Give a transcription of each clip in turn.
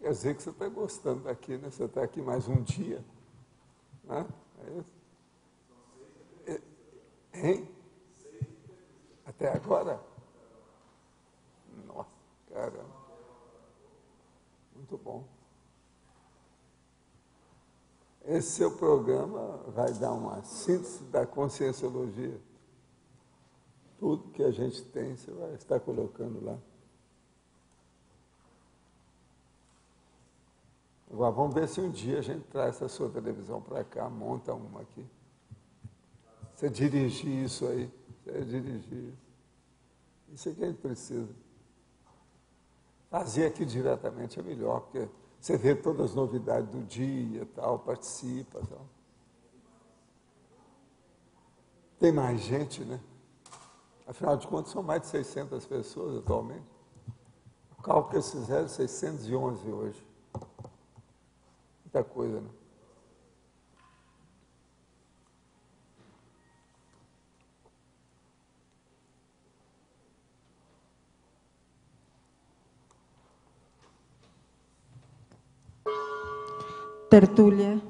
Quer dizer que você está gostando daqui, né? Você está aqui mais um dia, né? É isso? Hein? Até agora? Nossa, caramba. Muito bom. Esse seu programa vai dar uma síntese da conscienciologia. Tudo que a gente tem, você vai estar colocando lá. Agora, vamos ver se um dia a gente traz essa sua televisão para cá, monta uma aqui. Você dirigir isso aí, você dirigir. Isso é que a gente precisa. Fazer aqui diretamente é melhor, porque você vê todas as novidades do dia, tal, participa, tal. Tem mais gente, né? Afinal de contas, são mais de 600 pessoas atualmente. O cálculo que eles fizeram, 611 hoje. Muita coisa, né? Tertúlia.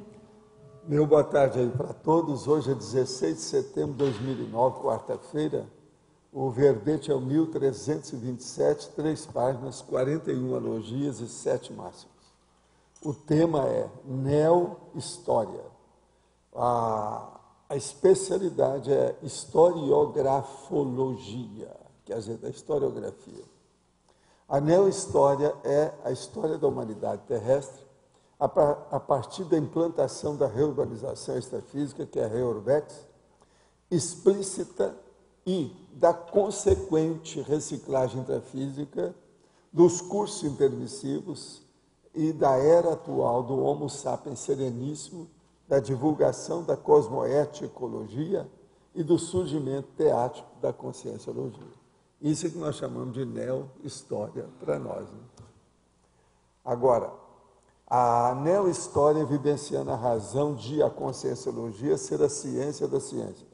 Meu boa tarde aí para todos. Hoje é 16 de setembro de 2009, quarta-feira. O verbete é o 1327, 3 páginas, 41 alogias e 7 máximos. O tema é neo-história. A especialidade é historiografologia, quer dizer, da historiografia. A neo-história é a história da humanidade terrestre a partir da implantação da reurbanização extrafísica, que é a Reurbex, explícita e da consequente reciclagem intrafísica dos cursos intermissivos e da era atual do Homo sapiens sereníssimo, da divulgação da cosmoeticologia e do surgimento teático da conscienciologia. Isso é que nós chamamos de neo-história para nós, né? Agora, a neo-história evidenciando a razão de a conscienciologia ser a ciência das ciências.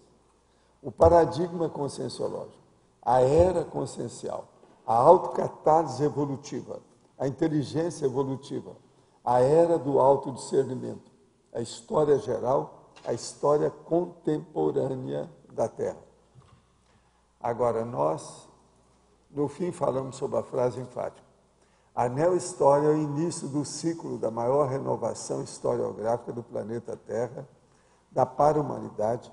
O paradigma conscienciológico, a era consciencial, a autocatálise evolutiva, a inteligência evolutiva, a era do autodiscernimento, a história geral, a história contemporânea da Terra. Agora, nós, no fim, falamos sobre a frase enfática. A neo-história é o início do ciclo da maior renovação historiográfica do planeta Terra, da para-humanidade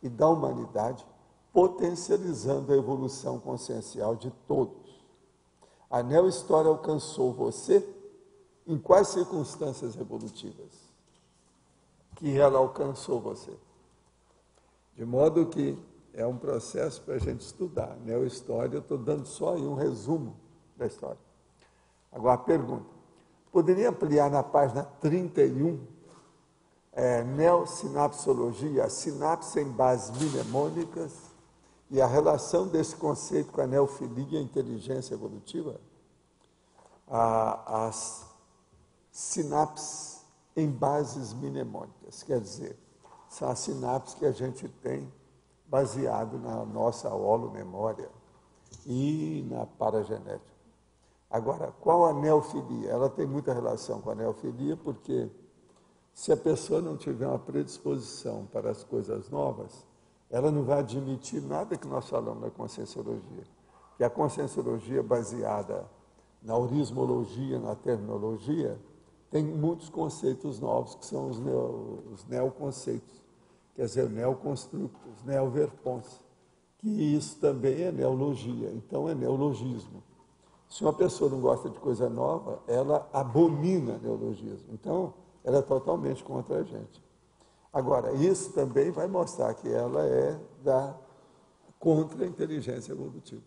e da humanidade, potencializando a evolução consciencial de todos. A neo-história alcançou você em quais circunstâncias evolutivas que ela alcançou você? De modo que é um processo para a gente estudar. Neo-história, eu estou dando só aí um resumo da história. Agora, a pergunta. Poderia ampliar na página 31, neosinapsologia, a sinapse em bases mnemônicas e a relação desse conceito com a neofilia e a inteligência evolutiva? As sinapses em bases mnemônicas, quer dizer, são as sinapses que a gente tem baseado na nossa holomemória e na paragenética. Agora, qual a neofilia? Ela tem muita relação com a neofilia, porque se a pessoa não tiver uma predisposição para as coisas novas, ela não vai admitir nada que nós falamos da conscienciologia. Que a conscienciologia baseada na orismologia, na terminologia, tem muitos conceitos novos, que são os neoconceitos, quer dizer, neoconstructos, neoverpons, que isso também é neologia, então é neologismo. Se uma pessoa não gosta de coisa nova, ela abomina neologismo. Então, ela é totalmente contra a gente. Agora, isso também vai mostrar que ela é contra a inteligência evolutiva.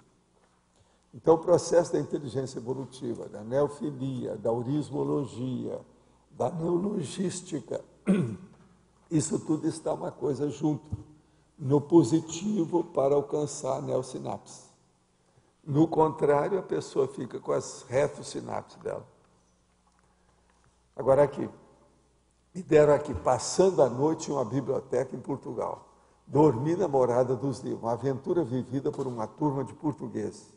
Então, o processo da inteligência evolutiva, da neofilia, da orismologia, da neologística, isso tudo está uma coisa junto, no positivo para alcançar a neosinapse. No contrário, a pessoa fica com as retossinapses dela. Agora aqui, me deram aqui, passando a noite em uma biblioteca em Portugal. Dormi na morada dos livros, uma aventura vivida por uma turma de portugueses.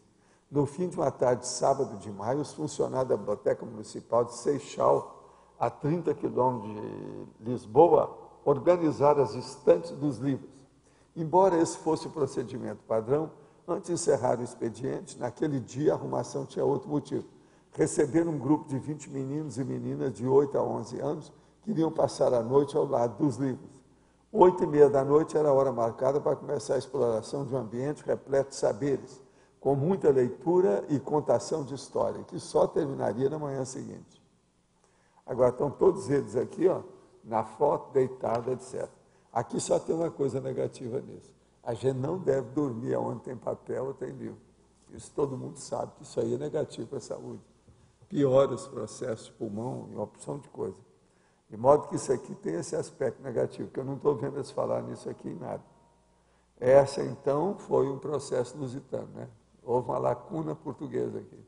No fim de uma tarde de sábado de maio, os funcionários da Biblioteca Municipal de Seixal, a 30 quilômetros de Lisboa, organizaram as estantes dos livros. Embora esse fosse o procedimento padrão, antes de encerrar o expediente, naquele dia a arrumação tinha outro motivo. Receberam um grupo de 20 meninos e meninas de 8 a 11 anos que iriam passar a noite ao lado dos livros. 8h30 da noite era a hora marcada para começar a exploração de um ambiente repleto de saberes, com muita leitura e contação de história, que só terminaria na manhã seguinte. Agora estão todos eles aqui, ó, na foto, deitada, etc. Aqui só tem uma coisa negativa nisso. A gente não deve dormir onde tem papel ou tem livro. Isso todo mundo sabe, que isso aí é negativo para a saúde. Piora os processos de pulmão e uma opção de coisa. De modo que isso aqui tem esse aspecto negativo, que eu não estou vendo eles falar nisso aqui em nada. Essa, então, foi um processo lusitano, né? Houve uma lacuna portuguesa aqui.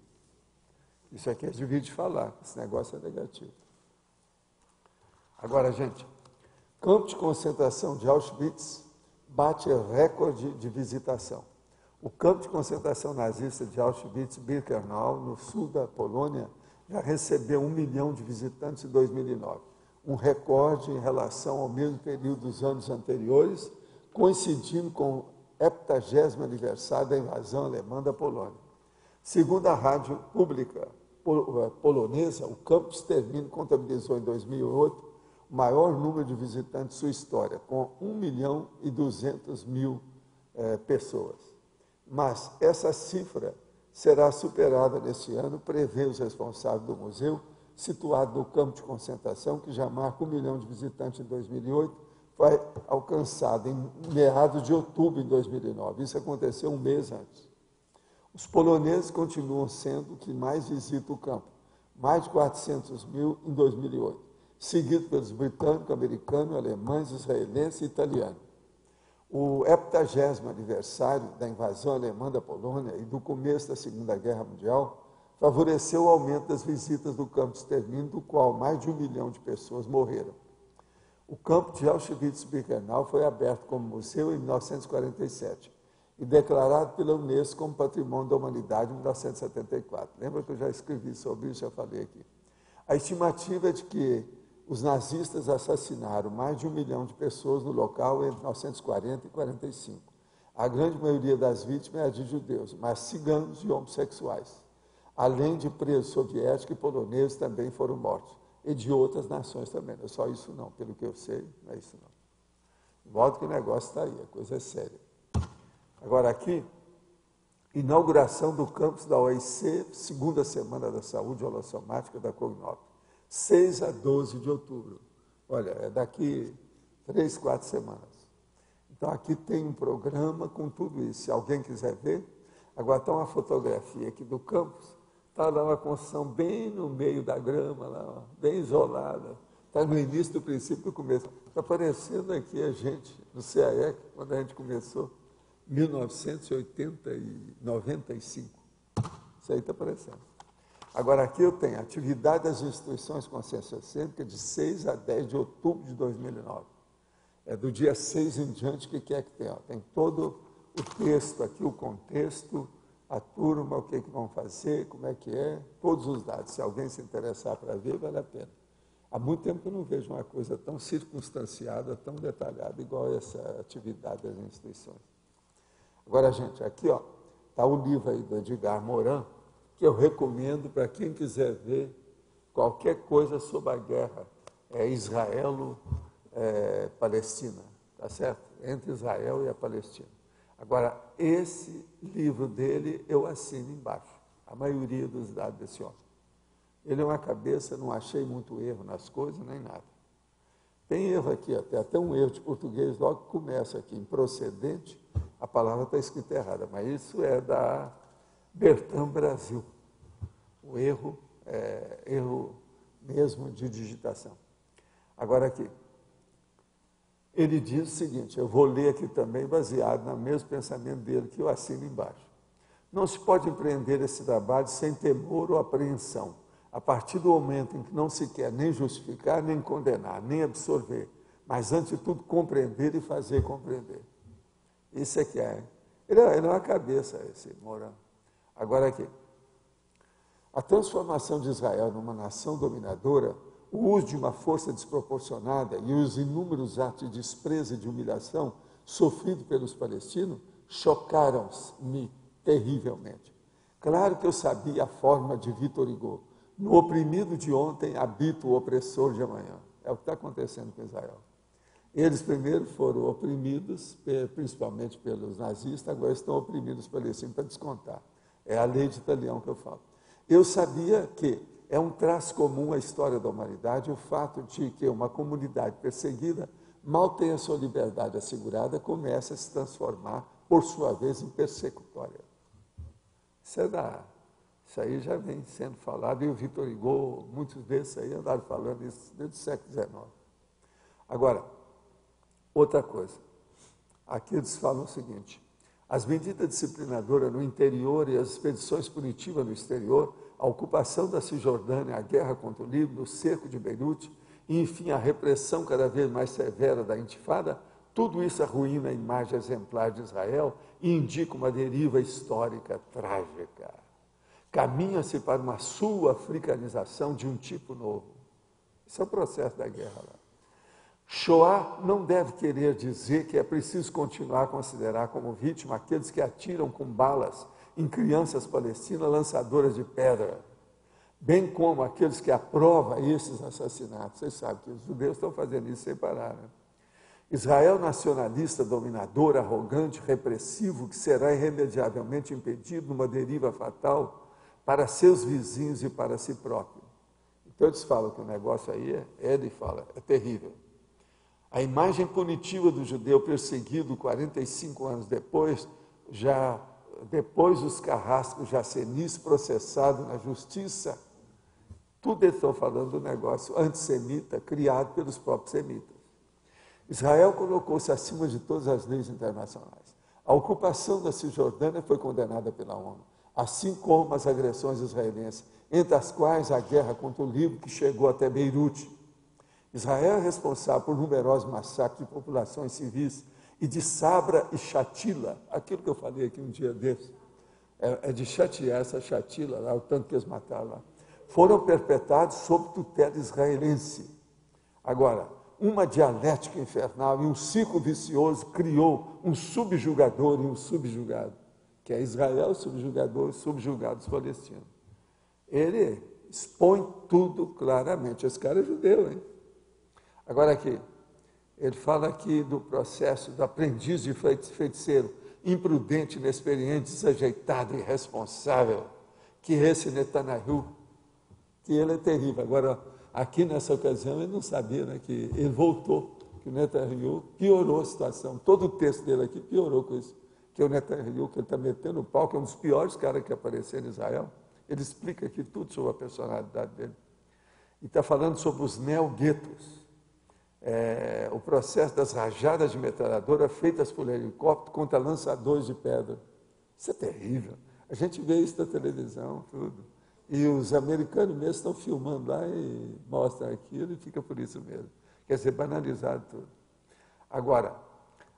Isso aqui é difícil de falar, esse negócio é negativo. Agora, gente, campo de concentração de Auschwitz bate recorde de visitação. O campo de concentração nazista de Auschwitz-Birkenau, no sul da Polônia, já recebeu 1 milhão de visitantes em 2009, um recorde em relação ao mesmo período dos anos anteriores, coincidindo com o 70º aniversário da invasão alemã da Polônia. Segundo a rádio pública polonesa, o campo de extermínio contabilizou em 2008 o maior número de visitantes de sua história, com 1.200.000 pessoas. Mas essa cifra será superada neste ano, prevê os responsáveis do museu, situado no campo de concentração, que já marca 1 milhão de visitantes em 2008, foi alcançado em meados de outubro de 2009. Isso aconteceu um mês antes. Os poloneses continuam sendo os que mais visitam o campo, mais de 400.000 em 2008, seguido pelos britânicos, americanos, alemães, israelenses e italianos. O 70º aniversário da invasão alemã da Polônia e do começo da Segunda Guerra Mundial favoreceu o aumento das visitas do campo de extermínio, do qual mais de 1 milhão de pessoas morreram. O campo de Auschwitz-Birkenau foi aberto como museu em 1947 e declarado pela Unesco como Patrimônio da Humanidade em 1974. Lembra que eu já escrevi sobre isso, já falei aqui. A estimativa é de que os nazistas assassinaram mais de 1 milhão de pessoas no local entre 1940 e 1945. A grande maioria das vítimas é de judeus, mas ciganos e homossexuais. Além de presos soviéticos e poloneses também foram mortos. E de outras nações também. Não é só isso não, pelo que eu sei, não é isso não. De modo que o negócio está aí, a coisa é séria. Agora aqui, inauguração do campus da OIC, segunda semana da saúde holossomática da Cognop, 6 a 12 de outubro. Olha, é daqui 3, 4 semanas. Então aqui tem um programa com tudo isso. Se alguém quiser ver, agora está uma fotografia aqui do campus. Está lá uma construção bem no meio da grama, lá, bem isolada. Está no início do princípio do começo. Está aparecendo aqui a gente, no CAEC, quando a gente começou, 1995. Isso aí está aparecendo. Agora aqui eu tenho atividade das instituições conscienciocêntricas de 6 a 10 de outubro de 2009. É do dia 6 em diante, o que é que tem? Ó, tem todo o texto aqui, o contexto, a turma, o que é que vão fazer, como é que é, todos os dados. Se alguém se interessar para ver, vale a pena. Há muito tempo que eu não vejo uma coisa tão circunstanciada, tão detalhada, igual essa atividade das instituições. Agora, gente, aqui está o livro aí do Edgar Morin, que eu recomendo para quem quiser ver qualquer coisa sobre a guerra, Israel-Palestina, tá certo? Entre Israel e a Palestina. Agora, esse livro dele eu assino embaixo, a maioria dos dados desse homem. Ele é uma cabeça, não achei muito erro nas coisas, nem nada. Tem erro aqui, tem até um erro de português, logo que começa aqui, improcedente, a palavra está escrita errada, mas isso é da Bertrand Brasil. O erro é erro mesmo de digitação. Agora aqui, ele diz o seguinte, eu vou ler aqui também, baseado no mesmo pensamento dele, que eu assino embaixo. Não se pode empreender esse trabalho sem temor ou apreensão, a partir do momento em que não se quer nem justificar, nem condenar, nem absorver, mas, antes de tudo, compreender e fazer compreender. Isso é que é. Ele é uma cabeça, esse Morin. Agora aqui, a transformação de Israel numa nação dominadora, o uso de uma força desproporcionada e os inúmeros atos de desprezo e de humilhação sofridos pelos palestinos chocaram-me terrivelmente. Claro que eu sabia a forma de Victor Hugo. No oprimido de ontem habita o opressor de amanhã. É o que está acontecendo com Israel. Eles primeiro foram oprimidos, principalmente pelos nazistas, agora estão oprimidos os palestinos para descontar. É a lei de Italião que eu falo. Eu sabia que é um traço comum à história da humanidade o fato de que uma comunidade perseguida, mal tenha sua liberdade assegurada, começa a se transformar, por sua vez, em persecutória. Isso aí já vem sendo falado, e o Victor Hugo, muitos desses aí andaram falando isso desde o século XIX. Agora, outra coisa, aqui eles falam o seguinte: as medidas disciplinadoras no interior e as expedições punitivas no exterior, a ocupação da Cisjordânia, a guerra contra o Líbano, o cerco de Beirute, e, enfim, a repressão cada vez mais severa da intifada, tudo isso arruína a imagem exemplar de Israel e indica uma deriva histórica trágica. Caminha-se para uma sul-africanização de um tipo novo. Esse é o processo da guerra lá. Shoah não deve querer dizer que é preciso continuar a considerar como vítima aqueles que atiram com balas em crianças palestinas lançadoras de pedra, bem como aqueles que aprovam esses assassinatos. Vocês sabem que os judeus estão fazendo isso sem parar, né? Israel nacionalista, dominador, arrogante, repressivo, que será irremediavelmente impedido numa deriva fatal para seus vizinhos e para si próprio. Então eles falam que o negócio aí ele fala, é terrível. A imagem punitiva do judeu perseguido 45 anos depois, depois os carrascos jacenis processados na justiça, tudo eles estão falando do negócio antissemita criado pelos próprios semitas. Israel colocou-se acima de todas as leis internacionais. A ocupação da Cisjordânia foi condenada pela ONU, assim como as agressões israelenses, entre as quais a guerra contra o Líbano, que chegou até Beirute. Israel é responsável por numerosos massacres de populações civis e de Sabra e Shatila, aquilo que eu falei aqui um dia desse, é de Shatia, essa Shatila, lá, o tanto que eles mataram lá, foram perpetrados sob tutela israelense. Agora, uma dialética infernal e um ciclo vicioso criou um subjugador e um subjugado, que é Israel, subjugador e subjugados palestinos. Ele expõe tudo claramente. Esse cara é judeu, hein? Agora aqui, ele fala aqui do processo do aprendiz de feiticeiro, imprudente, inexperiente, desajeitado, irresponsável, que esse Netanyahu, que ele é terrível. Agora, aqui nessa ocasião, ele não sabia, né, que ele voltou, que o Netanyahu piorou a situação. Todo o texto dele aqui piorou com isso. Que o Netanyahu, que ele está metendo o pau, que é um dos piores caras que apareceram em Israel, ele explica aqui tudo sobre a personalidade dele. E está falando sobre os neoguetos. O processo das rajadas de metralhadora feitas por helicóptero contra lançadores de pedra. Isso é terrível. A gente vê isso na televisão, tudo. E os americanos mesmo estão filmando lá e mostram aquilo e fica por isso mesmo. Quer dizer, banalizado tudo. Agora,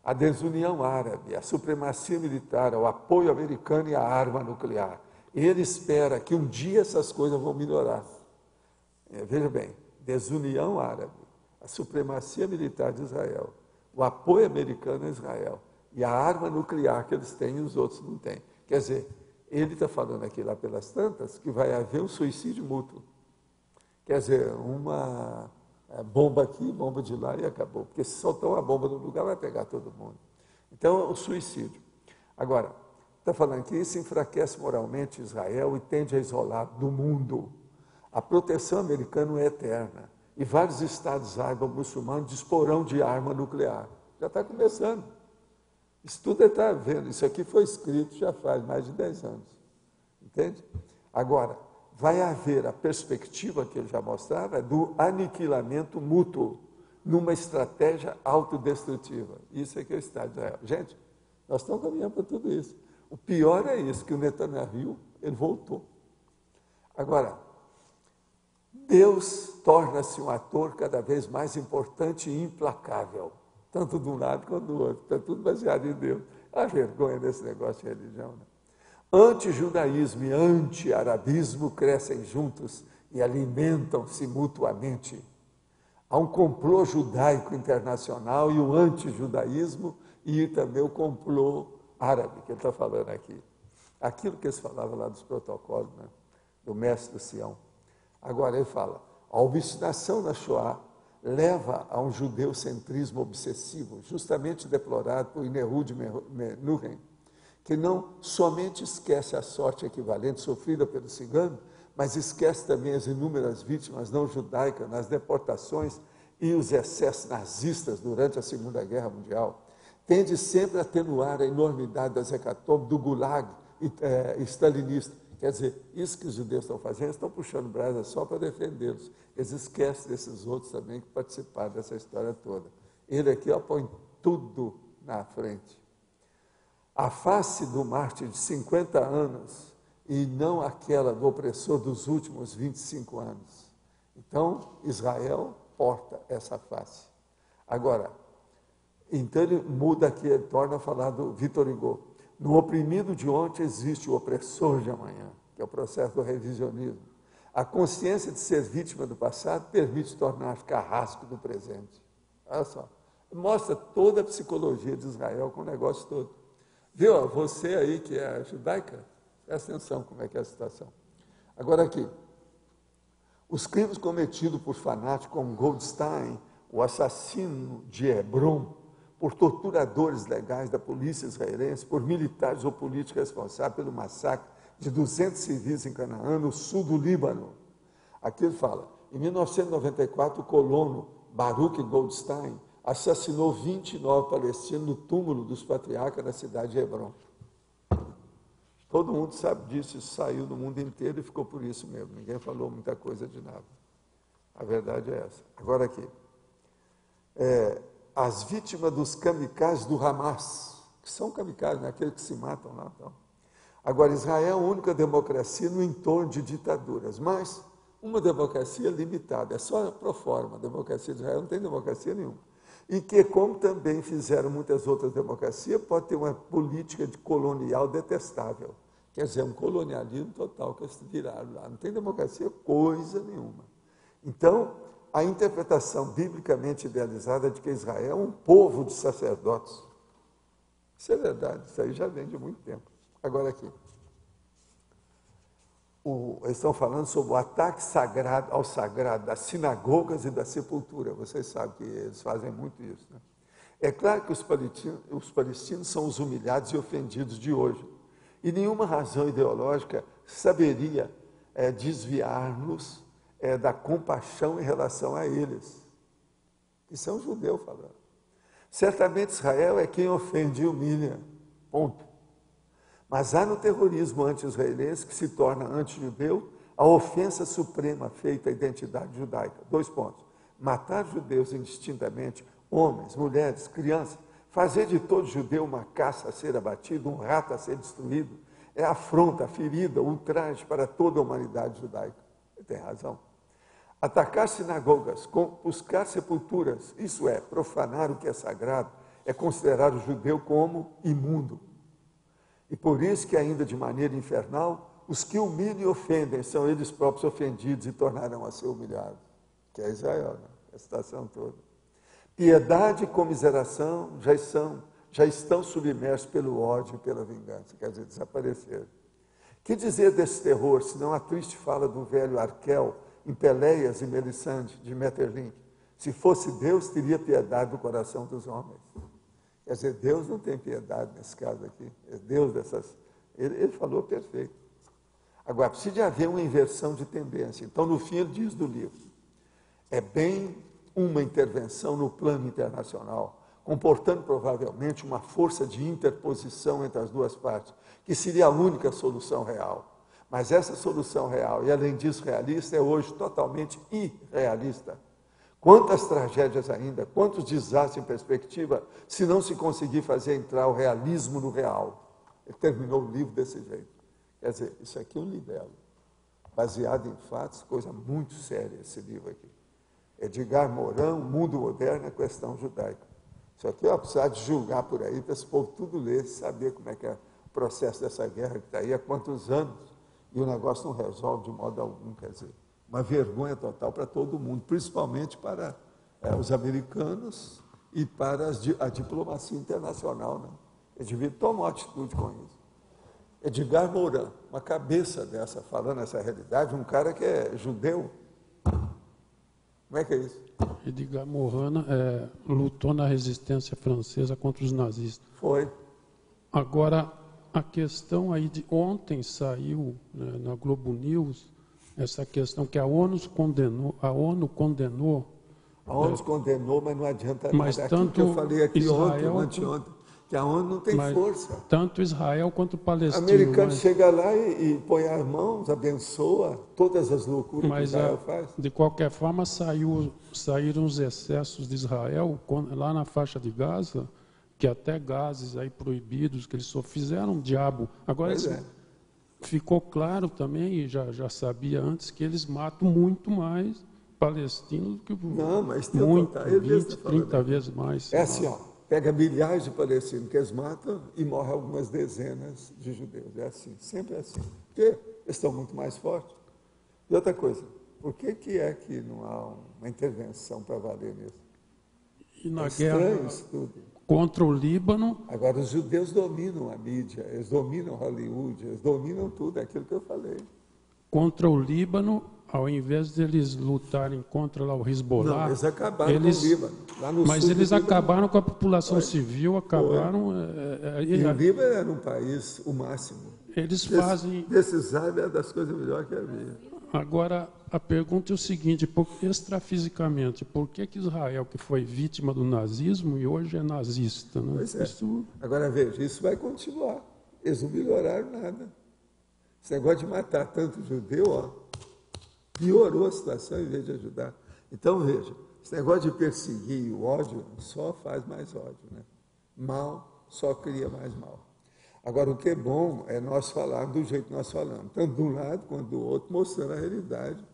a desunião árabe, a supremacia militar, o apoio americano e a arma nuclear. Ele espera que um dia essas coisas vão melhorar. Veja bem, desunião árabe, a supremacia militar de Israel, o apoio americano a Israel e a arma nuclear que eles têm e os outros não têm. Quer dizer, ele está falando aqui lá pelas tantas que vai haver um suicídio mútuo. Quer dizer, uma bomba aqui, bomba de lá e acabou. Porque se soltar uma bomba no lugar, vai pegar todo mundo. Então, o suicídio. Agora, está falando que isso enfraquece moralmente Israel e tende a isolar do mundo. A proteção americana é eterna. E vários estados árabes muçulmanos disporão de arma nuclear. Já está começando. Isso tudo está vendo. Isso aqui foi escrito já faz mais de 10 anos. Entende? Agora, vai haver a perspectiva que ele já mostrava do aniquilamento mútuo numa estratégia autodestrutiva. Isso é que é o Estado de Israel. Gente, nós estamos caminhando para tudo isso. O pior é isso, que o Netanyahu, ele voltou. Agora, Deus torna-se um ator cada vez mais importante e implacável, tanto de um lado quanto do outro. Está tudo baseado em Deus. Há vergonha desse negócio de religião, né? Antijudaísmo e anti-arabismo crescem juntos e alimentam-se mutuamente. Há um complô judaico internacional e o antijudaísmo e também o complô árabe, que ele está falando aqui. Aquilo que eles falavam lá dos protocolos, né, do mestre do Sião. Agora ele fala, a obstinação na Shoah leva a um judeocentrismo obsessivo, justamente deplorado por Nerud Menuhin, que não somente esquece a sorte equivalente sofrida pelo cigano, mas esquece também as inúmeras vítimas não judaicas nas deportações e os excessos nazistas durante a Segunda Guerra Mundial. Tende sempre a atenuar a enormidade das hecatombes do Gulag stalinista. Quer dizer, isso que os judeus estão fazendo, eles estão puxando brasa só para defendê-los. Eles esquecem desses outros também que participaram dessa história toda. Ele aqui põe tudo na frente. A face do mártir de 50 anos e não aquela do opressor dos últimos 25 anos. Então, Israel porta essa face. Agora, então ele muda aqui, ele torna a falar do Victor Hugo. No oprimido de ontem existe o opressor de amanhã, que é o processo do revisionismo. A consciência de ser vítima do passado permite tornar carrasco do presente. Olha só, mostra toda a psicologia de Israel com o negócio todo. Viu? Você aí que é judaica, presta atenção como é que é a situação. Agora aqui, os crimes cometidos por fanáticos como Goldstein, o assassino de Hebron, por torturadores legais da polícia israelense, por militares ou políticos responsáveis pelo massacre de 200 civis em Canaã, no sul do Líbano. Aqui ele fala, em 1994, o colono Baruch Goldstein assassinou 29 palestinos no túmulo dos patriarcas na cidade de Hebron. Todo mundo sabe disso, isso saiu no mundo inteiro e ficou por isso mesmo. Ninguém falou muita coisa de nada. A verdade é essa. Agora aqui. As vítimas dos kamikazes do Hamas, que são kamikazes, né? Aqueles que se matam lá. Então. Agora, Israel é a única democracia no entorno de ditaduras, mas uma democracia limitada, é só pro forma. A democracia de Israel não tem democracia nenhuma. E que, como também fizeram muitas outras democracias, pode ter uma política de colonial detestável. Quer dizer, um colonialismo total que eles viraram lá. Não tem democracia coisa nenhuma. Então, a interpretação biblicamente idealizada de que Israel é um povo de sacerdotes. Isso é verdade, isso aí já vem de muito tempo. Agora aqui. Eles estão falando sobre o ataque sagrado ao sagrado das sinagogas e da sepultura. Vocês sabem que eles fazem muito isso, né? É claro que os palestinos são os humilhados e ofendidos de hoje. E nenhuma razão ideológica saberia desviar-nos da compaixão em relação a eles. Isso é um judeu falando. Certamente Israel é quem ofende e humilha. Ponto. Mas há no terrorismo anti-israelense, que se torna anti-judeu, a ofensa suprema feita à identidade judaica. 2 pontos. Matar judeus indistintamente, homens, mulheres, crianças, fazer de todo judeu uma caça a ser abatida, um rato a ser destruído, é afronta, ferida, ultraje para toda a humanidade judaica. Ele tem razão. Atacar sinagogas, buscar sepulturas, isso é, profanar o que é sagrado, é considerar o judeu como imundo. E por isso que ainda de maneira infernal, os que humilham e ofendem são eles próprios ofendidos e tornarão a ser humilhados. Que é Israel, né? A situação toda. Piedade e comiseração já estão submersos pelo ódio e pela vingança, quer dizer, desapareceram. Que dizer desse terror, senão a triste fala do velho Arquel, em Peleias e Melissande, de Metterlink? Se fosse Deus, teria piedade do coração dos homens. Quer dizer, Deus não tem piedade nesse caso aqui. É Deus dessas... Ele falou perfeito. Agora, precisa haver uma inversão de tendência. Então, no fim, ele diz do livro, é bem uma intervenção no plano internacional, comportando provavelmente uma força de interposição entre as duas partes, que seria a única solução real. Mas essa solução real, e além disso realista, é hoje totalmente irrealista. Quantas tragédias ainda, quantos desastres em perspectiva, se não se conseguir fazer entrar o realismo no real. Ele terminou o livro desse jeito. Quer dizer, isso aqui é um libelo, baseado em fatos, coisa muito séria esse livro aqui. Edgar Morin, O Mundo Moderno, a Questão Judaica. Isso aqui eu precisar de julgar por aí, para esse povo tudo ler, saber como é que é processo dessa guerra que está aí há quantos anos e o negócio não resolve de modo algum, quer dizer, uma vergonha total para todo mundo, principalmente para os americanos e para a diplomacia internacional, né? Eles deviam tomar atitude com isso. Edgar Morin, uma cabeça dessa, falando essa realidade, um cara que é judeu. Como é que é isso? Edgar Morin lutou na resistência francesa contra os nazistas. Foi. Agora, a questão aí de ontem saiu, né, na Globo News, essa questão que a ONU condenou. A ONU condenou, mas não adianta mas nada. tanto Aquilo que eu falei aqui Israel, ontem, anteontem, que a ONU não tem força. Tanto Israel quanto o O Palestina. americano chega lá e põe as mãos, abençoa todas as loucuras que Israel faz. De qualquer forma, saíram os excessos de Israel lá na faixa de Gaza, que até gases aí proibidos, que eles só fizeram um diabo. Agora, ficou claro também, e já sabia antes, que eles matam muito mais palestinos do que mas tem muito, total, 20, 30 vezes mais. É assim, ó, pega milhares de palestinos que eles matam e morrem algumas dezenas de judeus. É assim, sempre é assim. Porque eles estão muito mais fortes. E outra coisa, por que é que não há uma intervenção para valer nisso? E na guerra isso tudo. Contra o Líbano. Agora, os judeus dominam a mídia, eles dominam Hollywood, eles dominam tudo, é aquilo que eu falei. Contra o Líbano, ao invés de eles lutarem contra lá o Hezbollah... Não, eles acabaram com o Líbano. Lá no mas sul eles acabaram com a população Foi. civil, acabaram... E o Líbano era um país o máximo. Eles fazem... Desses árabes é das coisas melhores que havia. Agora, a pergunta é o seguinte, extrafisicamente, por que Israel, que foi vítima do nazismo e hoje é nazista? Né? Pois é. Agora, veja, isso vai continuar. Eles não melhoraram nada. Esse negócio de matar tanto judeu, ó, piorou a situação em vez de ajudar. Então, veja, esse negócio de perseguir o ódio só faz mais ódio, né? Mal só cria mais mal. Agora, o que é bom é nós falar do jeito que nós falamos, tanto de um lado quanto do outro, mostrando a realidade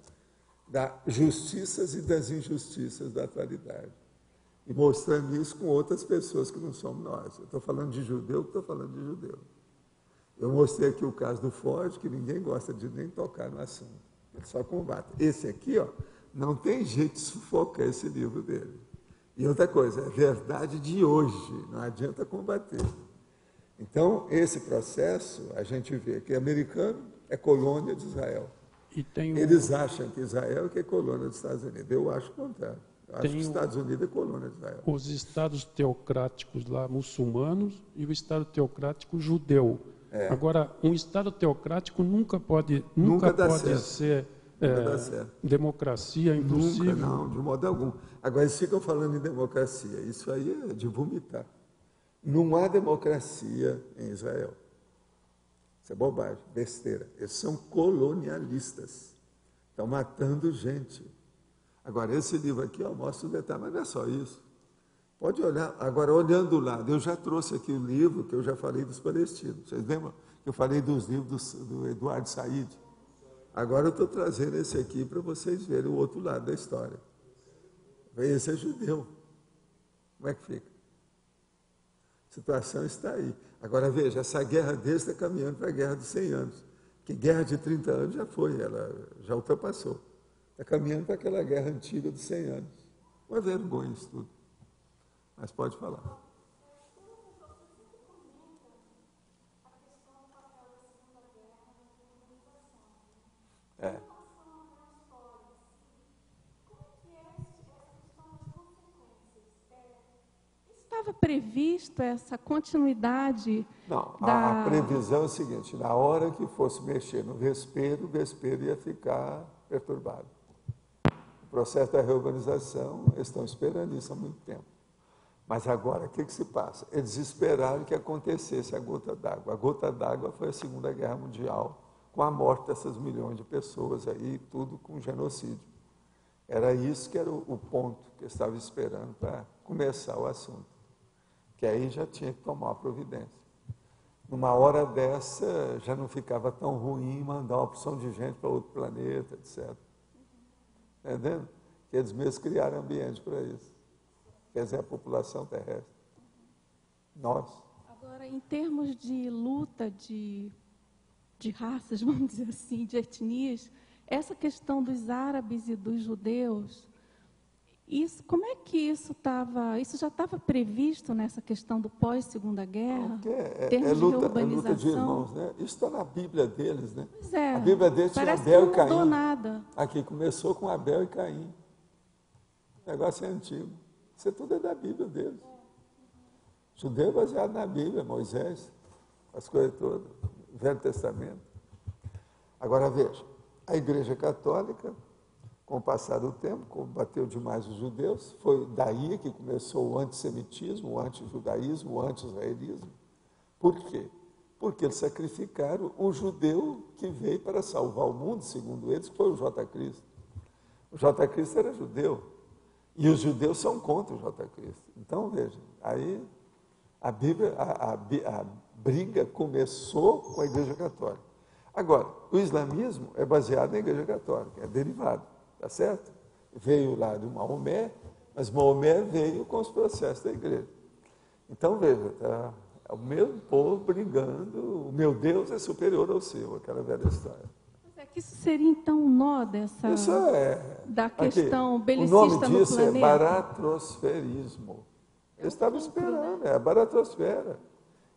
das justiças e das injustiças da atualidade. E mostrando isso com outras pessoas que não somos nós. Eu estou falando de judeu, estou falando de judeu. Eu mostrei aqui o caso do Ford, que ninguém gosta de nem tocar no assunto. Ele só combate. Esse aqui, ó, não tem jeito de sufocar esse livro dele. E outra coisa, é verdade de hoje, não adianta combater. Então, esse processo, a gente vê que americano é colônia de Israel. Eles acham que Israel é colônia dos Estados Unidos. Eu acho o contrário. Eu acho que os Estados Unidos é colônia de Israel. Os estados teocráticos lá, muçulmanos, e o estado teocrático judeu. Agora, um estado teocrático nunca pode ser democracia, impossível. Nunca, não, de modo algum. Agora, eles ficam falando em democracia. Isso aí é de vomitar. Não há democracia em Israel. Isso é bobagem, besteira. Eles são colonialistas. Estão matando gente. Agora, esse livro aqui, ó, mostra o detalhe, mas não é só isso. Pode olhar. Agora, olhando do lado, eu já trouxe aqui o livro que eu já falei dos palestinos. Vocês lembram que eu falei dos livros do Eduardo Said? Agora eu estou trazendo esse aqui para vocês verem o outro lado da história. Esse é judeu. Como é que fica? A situação está aí. Agora veja, essa guerra deles está caminhando para a guerra dos 100 anos. Que guerra de 30 anos já foi, ela já ultrapassou. Está caminhando para aquela guerra antiga dos 100 anos. Uma vergonha isso tudo. Mas pode falar. Estava previsto essa continuidade? Não, a previsão é o seguinte, na hora que fosse mexer no vespeiro, o vespeiro ia ficar perturbado. O processo da reorganização, eles estão esperando isso há muito tempo. Mas agora, o que se passa? Eles esperaram que acontecesse a gota d'água. A gota d'água foi a Segunda Guerra Mundial, com a morte dessas milhões de pessoas aí, tudo com genocídio. Era isso que era o ponto que eu estava esperando para começar o assunto. Que aí já tinha que tomar uma providência. Numa hora dessa, já não ficava tão ruim mandar uma opção de gente para outro planeta, etc. Entendendo? Que eles mesmos criaram ambiente para isso. Quer dizer, a população terrestre. Nós. Agora, em termos de luta de raças, vamos dizer assim, de etnias, essa questão dos árabes e dos judeus, como é que isso já estava previsto nessa questão do pós-Segunda Guerra? Porque Termos de luta urbanização? de irmãos, né? Isso está na Bíblia deles, né? Pois é, A Bíblia deles tinha parece Abel que e não mudou Caim. nada. Aqui começou com Abel e Caim. O negócio é antigo. Isso tudo é da Bíblia deles. Judeu é baseado na Bíblia, Moisés, as coisas todas, Velho Testamento. Agora veja, a Igreja Católica, com o passar do tempo, combateu demais os judeus, foi daí que começou o antissemitismo, o antijudaísmo, o anti-israelismo. Por quê? Porque eles sacrificaram o judeu que veio para salvar o mundo, segundo eles, que foi o J. Cristo. O J. Cristo era judeu, e os judeus são contra o J. Cristo. Então, veja, aí a briga começou com a Igreja Católica. Agora, o islamismo é baseado na Igreja Católica, é derivado, tá certo? Veio lá de Maomé, mas Maomé veio com os processos da igreja. Então, veja, tá, é o mesmo povo brigando, o meu Deus é superior ao seu, aquela velha história. Mas é que isso seria, então, um nó Isso da questão aqui, belicista no planeta? O nome disso é baratrosferismo. Eu estava esperando, é a baratrosfera,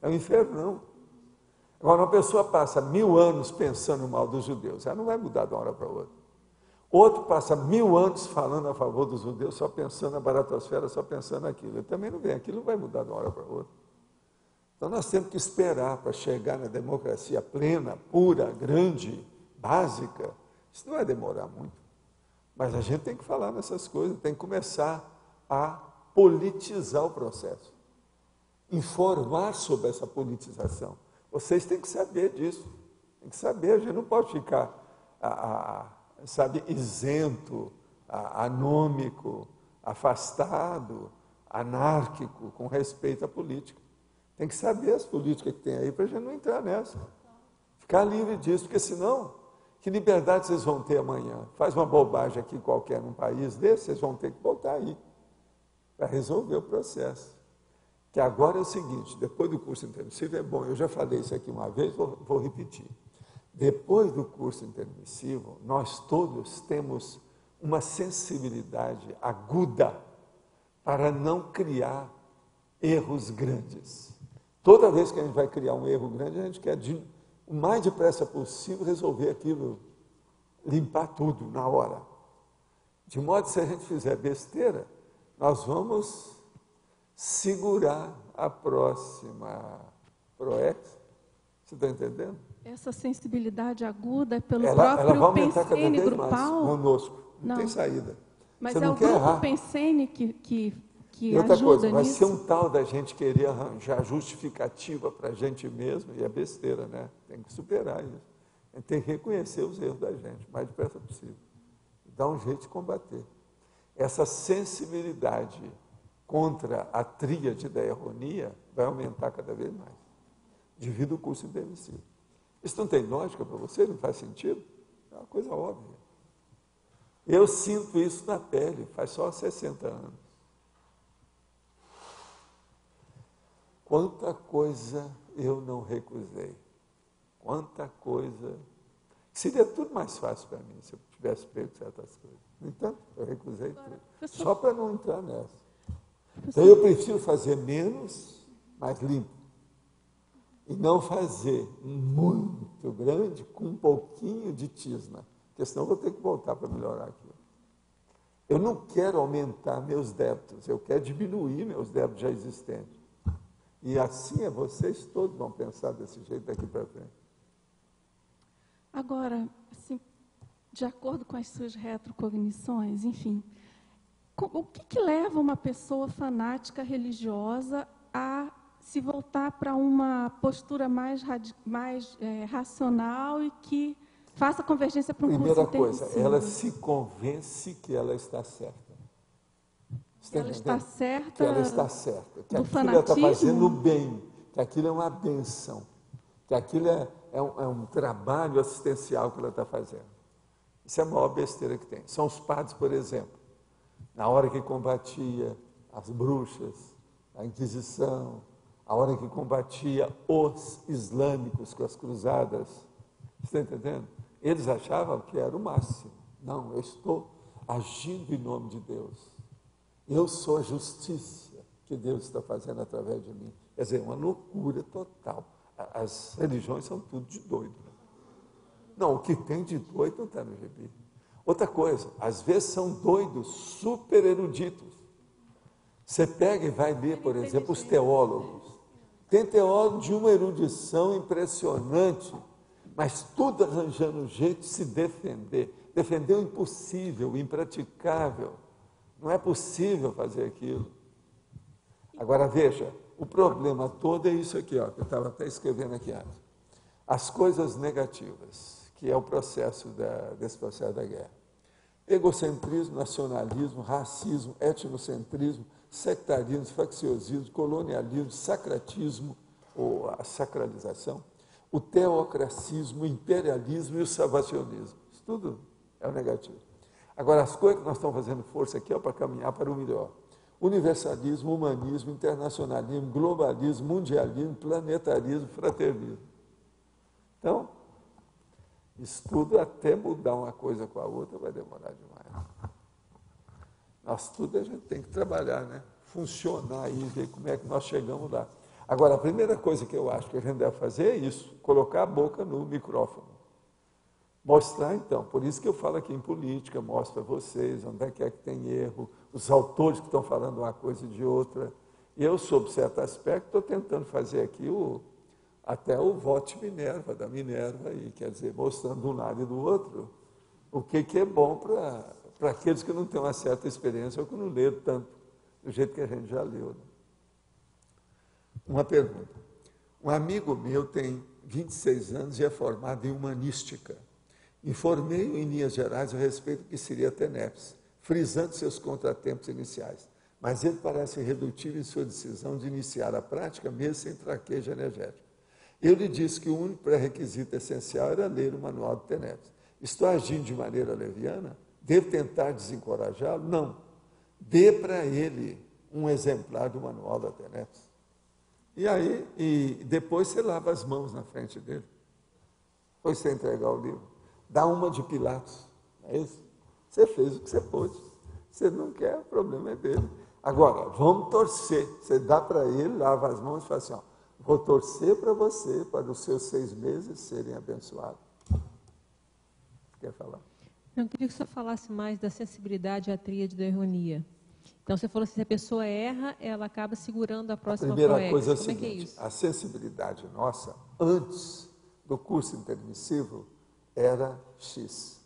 é o infernão. Agora, uma pessoa passa 1000 anos pensando mal dos judeus, ela não vai mudar de uma hora para outra. Outro passa 1000 anos falando a favor dos judeus, só pensando na baratosfera, só pensando naquilo. Ele também não vem, aquilo não vai mudar de uma hora para outra. Então, nós temos que esperar para chegar na democracia plena, pura, grande, básica. Isso não vai demorar muito. Mas a gente tem que falar nessas coisas, tem que começar a politizar o processo. Informar sobre essa politização. Vocês têm que saber disso. Tem que saber, a gente não pode ficar, isento, anômico, afastado, anárquico, com respeito à política. Tem que saber as políticas que tem aí para a gente não entrar nessa. Ficar livre disso, porque senão, que liberdade vocês vão ter amanhã? Faz uma bobagem aqui qualquer num país desse, vocês vão ter que voltar aí para resolver o processo. Que agora é o seguinte, depois do curso intermissivo é bom, eu já falei isso aqui uma vez, vou repetir. Depois do curso intermissivo, nós todos temos uma sensibilidade aguda para não criar erros grandes. Toda vez que a gente vai criar um erro grande, a gente quer, o mais depressa possível, resolver aquilo, limpar tudo na hora. De modo que se a gente fizer besteira, nós vamos segurar a próxima PROEX. Você está entendendo? Essa sensibilidade aguda é pelo ela próprio vai aumentar cada Pensene vez mais grupal? conosco. Não tem saída. Mas você é não o quer grupo errar. Pensene que E outra ajuda coisa, vai nisso? ser um tal da gente querer arranjar justificativa para a gente mesmo, e é besteira, né? Tem que superar isso. A gente tem que reconhecer os erros da gente, o mais depressa possível. Dar um jeito de combater. Essa sensibilidade contra a tríade da erronia vai aumentar cada vez mais, devido ao curso intermissivo. Isso não tem lógica para você? Não faz sentido? É uma coisa óbvia. Eu sinto isso na pele, faz só 60 anos. Quanta coisa eu não recusei. Quanta coisa. Seria tudo mais fácil para mim se eu tivesse pego certas coisas. No entanto, eu recusei tudo. Só para não entrar nessa. Então eu prefiro fazer menos, mais limpo. E não fazer muito grande com um pouquinho de tisna. Porque senão eu vou ter que voltar para melhorar aquilo. Eu não quero aumentar meus débitos, eu quero diminuir meus débitos já existentes. E assim vocês todos vão pensar desse jeito daqui para frente. Agora, assim, de acordo com as suas retrocognições, enfim, o que leva uma pessoa fanática religiosa a se voltar para uma postura mais racional e que faça convergência para um curso Primeira coisa, intermissivo? ela se convence que ela está certa. Que ela está certa. Que ela está certa. Que do aquilo ela está fanatismo? fazendo bem. Que aquilo é uma benção. Que aquilo é um trabalho assistencial que ela está fazendo. Isso é a maior besteira que tem. São os padres, por exemplo, na hora que combatia as bruxas, a Inquisição, a hora que combatia os islâmicos com as cruzadas, você está entendendo? Eles achavam que era o máximo. Não, eu estou agindo em nome de Deus. Eu sou a justiça que Deus está fazendo através de mim. Quer dizer, uma loucura total. As religiões são tudo de doido. Não, o que tem de doido não está no gibi. Outra coisa, às vezes são doidos super eruditos. Você pega e vai ler, por exemplo, os teólogos. Tem teólogo de uma erudição impressionante, mas tudo arranjando um jeito de se defender. Defender o impossível, o impraticável. Não é possível fazer aquilo. Agora veja, o problema todo é isso aqui, ó, que eu estava até escrevendo aqui antes. As coisas negativas, que é o processo desse processo da guerra. Egocentrismo, nacionalismo, racismo, etnocentrismo, sectarismo, facciosismo, colonialismo, sacratismo, ou a sacralização, o teocracismo, o imperialismo e o salvacionismo. Isso tudo é o negativo. Agora, as coisas que nós estamos fazendo força aqui é para caminhar para o melhor. Universalismo, humanismo, internacionalismo, globalismo, mundialismo, planetarismo, fraternismo. Então, isso tudo, até mudar uma coisa com a outra, vai demorar demais. Nós tudo a gente tem que trabalhar, né? Funcionar aí, ver como é que nós chegamos lá. Agora, a primeira coisa que eu acho que a gente deve fazer é isso, colocar a boca no micrófono. Mostrar, então, por isso que eu falo aqui em política, mostro a vocês onde é que tem erro, os autores que estão falando uma coisa e de outra. Eu, sob certo aspecto, estou tentando fazer aqui até o voto Minerva, da Minerva, e, quer dizer, mostrando de um lado e do outro o que é bom para aqueles que não têm uma certa experiência ou que não leram tanto, do jeito que a gente já leu. Né? Uma pergunta. Um amigo meu tem 26 anos e é formado em humanística. Informei-o em linhas gerais a respeito do que seria a TENEPS, frisando seus contratempos iniciais. Mas ele parece irredutível em sua decisão de iniciar a prática, mesmo sem traquejo energético. Eu lhe disse que o único pré-requisito essencial era ler o manual do TENEPS. Estou agindo de maneira leviana? Devo tentar desencorajá-lo? Não. Dê para ele um exemplar do manual da TENEPS. E depois você lava as mãos na frente dele. Depois você entregar o livro. Dá uma de Pilatos. É isso? Você fez o que você pôde. Você não quer, o problema é dele. Agora, vamos torcer. Você dá para ele, lava as mãos e fala assim, ó, vou torcer para você, para os seus 6 meses serem abençoados. Quer falar? Eu queria que o senhor falasse mais da sensibilidade à tríade da ironia. Então, você falou assim, se a pessoa erra, ela acaba segurando a próxima primeira poética. coisa é o Como seguinte, é que é isso? a sensibilidade nossa, antes do curso intermissivo, era X.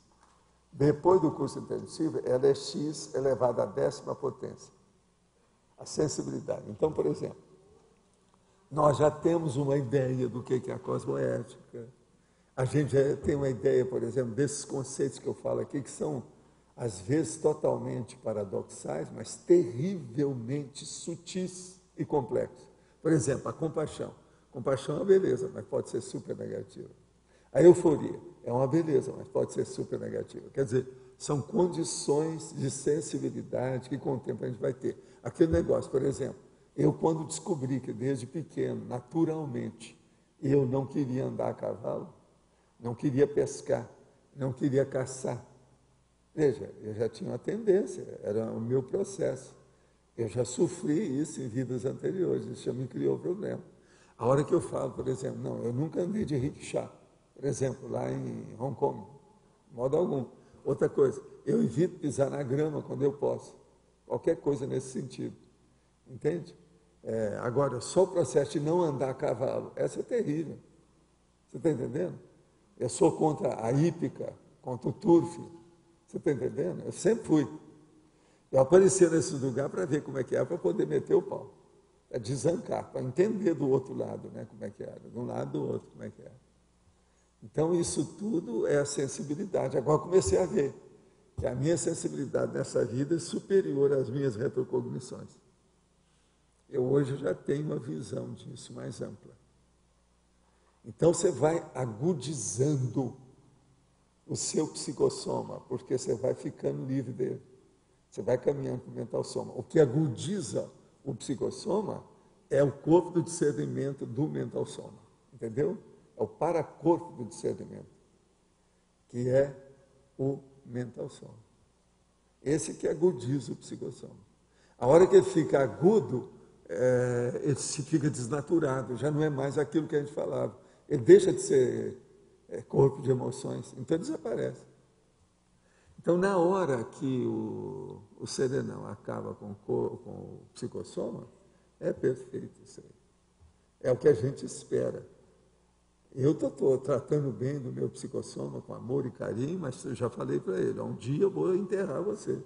Depois do curso intermissivo, ela é X elevado à 10ª potência. A sensibilidade. Então, por exemplo, nós já temos uma ideia do que é a cosmoética. A gente já tem uma ideia, por exemplo, desses conceitos que eu falo aqui, que são, às vezes, totalmente paradoxais, mas terrivelmente sutis e complexos. Por exemplo, a compaixão. Compaixão é uma beleza, mas pode ser super negativa. A euforia é uma beleza, mas pode ser super negativa. Quer dizer, são condições de sensibilidade que com o tempo a gente vai ter. Aquele negócio, por exemplo, eu quando descobri que desde pequeno, naturalmente, eu não queria andar a cavalo, não queria pescar, não queria caçar. Veja, eu já tinha uma tendência, era o meu processo. Eu já sofri isso em vidas anteriores, isso já me criou problema. A hora que eu falo, por exemplo, não, eu nunca andei de rickshaw, por exemplo, lá em Hong Kong, de modo algum. Outra coisa, eu evito pisar na grama quando eu posso, qualquer coisa nesse sentido, entende? Agora, só o processo de não andar a cavalo, essa é terrível, você está entendendo? Eu sou contra a hípica, contra o turf, você está entendendo? Eu sempre fui. Eu aparecia nesse lugar para ver como é que era, para poder meter o pau, para desancar, para entender do outro lado, né, como é que era, de um lado do outro, como é que era. Então, isso tudo é a sensibilidade. Agora, comecei a ver que a minha sensibilidade nessa vida é superior às minhas retrocognições. Eu hoje já tenho uma visão disso mais ampla. Então, você vai agudizando o seu psicossoma, porque você vai ficando livre dele. Você vai caminhando para o mental soma. O que agudiza o psicossoma é o corpo do discernimento do mental soma, entendeu? É o paracorpo do discernimento, que é o mental soma. Esse que agudiza o psicossoma. A hora que ele fica agudo, ele se fica desnaturado, já não é mais aquilo que a gente falava. Ele deixa de ser corpo de emoções, então desaparece. Então, na hora que o serenão acaba com o psicossoma, é perfeito isso aí. É o que a gente espera. Eu estou tratando bem do meu psicossoma com amor e carinho, mas eu já falei para ele, um dia eu vou enterrar você.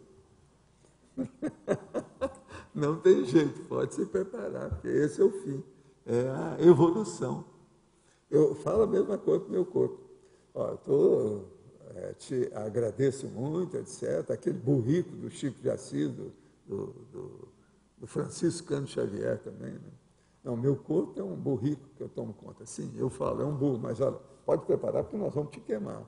Não tem jeito, pode se preparar, porque esse é o fim, é a evolução. Eu falo a mesma coisa para o meu corpo. Te agradeço muito, etc. Aquele burrico do Chico de Assis, do Francisco Cândido Xavier também, né? Não, meu corpo é um burrico que eu tomo conta. Sim, eu falo, é um burro, mas olha, pode preparar porque nós vamos te queimar.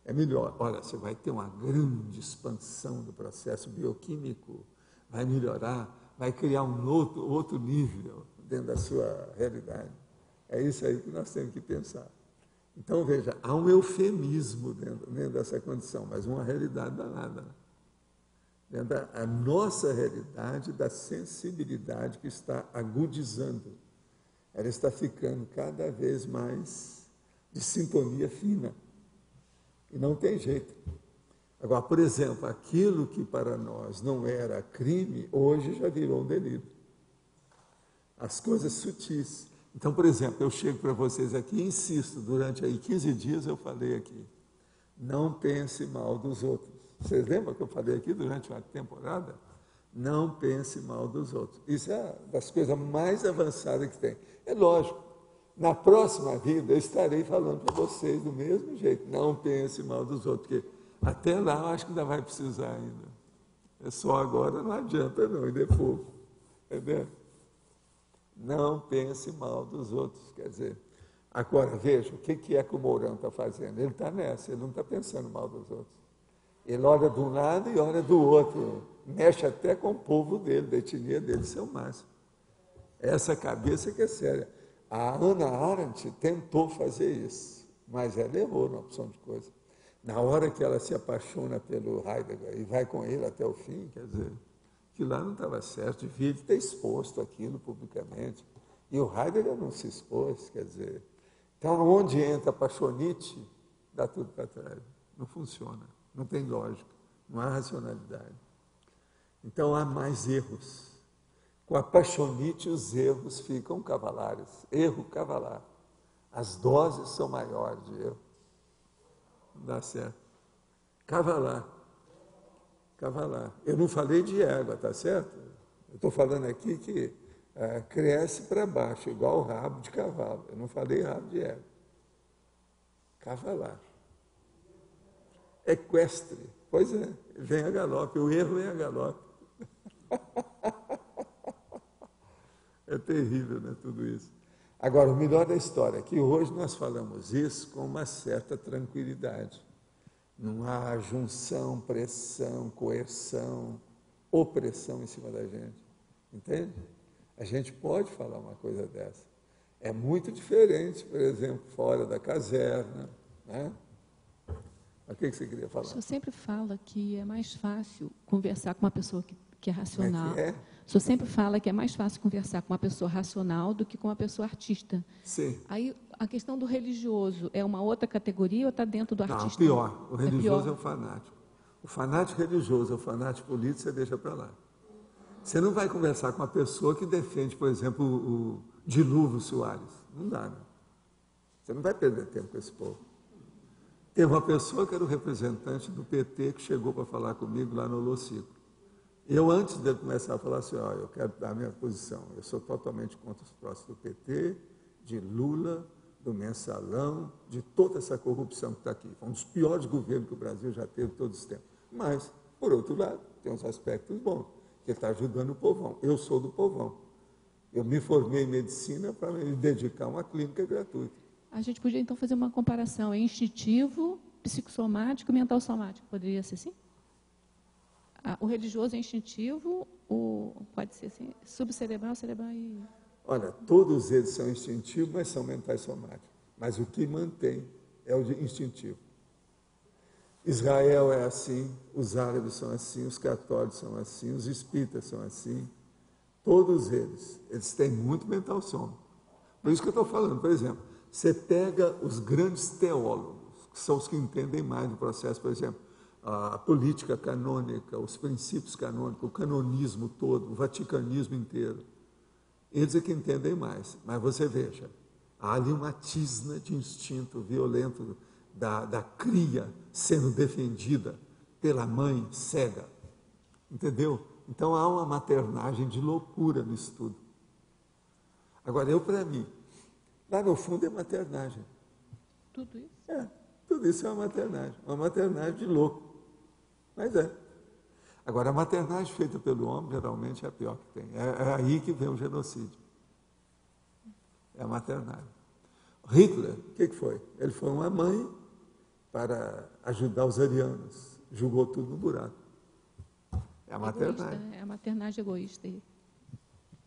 É melhor. Olha, você vai ter uma grande expansão do processo bioquímico, vai melhorar, vai criar um outro nível dentro da sua realidade. É isso aí que nós temos que pensar. Então, veja, há um eufemismo dentro dessa condição, mas uma realidade danada. Dentro da nossa realidade, da sensibilidade que está agudizando. Ela está ficando cada vez mais de sintonia fina. E não tem jeito. Agora, por exemplo, aquilo que para nós não era crime, hoje já virou um delito. As coisas sutis. Então, por exemplo, eu chego para vocês aqui e insisto, durante aí 15 dias eu falei aqui, não pense mal dos outros. Vocês lembram que eu falei aqui durante uma temporada? Não pense mal dos outros. Isso é das coisas mais avançadas que tem. É lógico, na próxima vida eu estarei falando para vocês do mesmo jeito. Não pense mal dos outros, porque até lá eu acho que ainda vai precisar ainda. É só agora, não adianta não, e depois. Entendeu? Não pense mal dos outros, quer dizer. Agora, veja, o que é que o Mourão está fazendo? Ele está nessa, ele não está pensando mal dos outros. Ele olha de um lado e olha do outro, mexe até com o povo dele, da etnia dele, isso é o máximo. Essa cabeça que é séria. A Hannah Arendt tentou fazer isso, mas ela errou numa opção de coisa. Na hora que ela se apaixona pelo Heidegger e vai com ele até o fim, quer dizer, que lá não estava certo, devia ter exposto aquilo publicamente. E o Heidegger não se expôs, quer dizer. Então, onde entra a paixonite, dá tudo para trás. Não funciona, não tem lógica, não há racionalidade. Então, há mais erros. Com a paixonite, os erros ficam cavalares. Erro cavalar. As doses são maiores de erro. Não dá certo. Cavalar. Cavalar. Eu não falei de égua, tá certo? Eu estou falando aqui que cresce para baixo, igual o rabo de cavalo. Eu não falei rabo de égua. Cavalar. Equestre. Pois é, vem a galope. O erro vem a galope. É terrível, né, tudo isso. Agora, o melhor da história é que hoje nós falamos isso com uma certa tranquilidade. Não há junção, pressão, coerção, opressão em cima da gente. Entende? A gente pode falar uma coisa dessa. É muito diferente, por exemplo, fora da caserna. Né? O que você queria falar? O senhor sempre fala que é mais fácil conversar com uma pessoa que é racional. Como é que é? O senhor sempre fala que é mais fácil conversar com uma pessoa racional do que com uma pessoa artista. Sim. Aí, a questão do religioso é uma outra categoria ou está dentro do artista? Não, pior. O religioso é o fanático. O fanático religioso, o fanático político, você deixa para lá. Você não vai conversar com uma pessoa que defende, por exemplo, o Dilúvio Soares. Não dá, né? Você não vai perder tempo com esse povo. Teve uma pessoa que era o representante do PT que chegou para falar comigo lá no Holocico. Eu, antes de começar a falar assim, eu quero dar a minha posição, eu sou totalmente contra os próximos do PT, de Lula, do Mensalão, de toda essa corrupção que está aqui. Foi um dos piores governos que o Brasil já teve todos os tempos. Mas, por outro lado, tem uns aspectos bons, que ele está ajudando o povão. Eu sou do povão. Eu me formei em medicina para me dedicar a uma clínica gratuita. A gente podia, então, fazer uma comparação. É instintivo, psicossomático e mental somático. Poderia ser assim? O religioso é instintivo, pode ser assim, subcerebral, cerebral e... Olha, todos eles são instintivos, mas são mentais somáticos. Mas o que mantém é o instintivo. Israel é assim, os árabes são assim, os católicos são assim, os espíritas são assim. Todos eles têm muito mental soma. Por isso que eu estou falando, por exemplo, você pega os grandes teólogos, que são os que entendem mais do processo, por exemplo, a política canônica, os princípios canônicos, o canonismo todo, o vaticanismo inteiro. Eles é que entendem mais. Mas você veja, há ali uma tisna de instinto violento da cria sendo defendida pela mãe cega. Entendeu? Então há uma maternagem de loucura no estudo. Agora, para mim, lá no fundo é maternagem. Tudo isso? Tudo isso é uma maternagem de louco. Mas é. Agora, a maternagem feita pelo homem, geralmente, é a pior que tem. É aí que vem o genocídio. É a maternagem. Hitler, o que foi? Ele foi uma mãe para ajudar os arianos. Jogou tudo no buraco. É a maternagem. Egoísta, é a maternagem egoísta.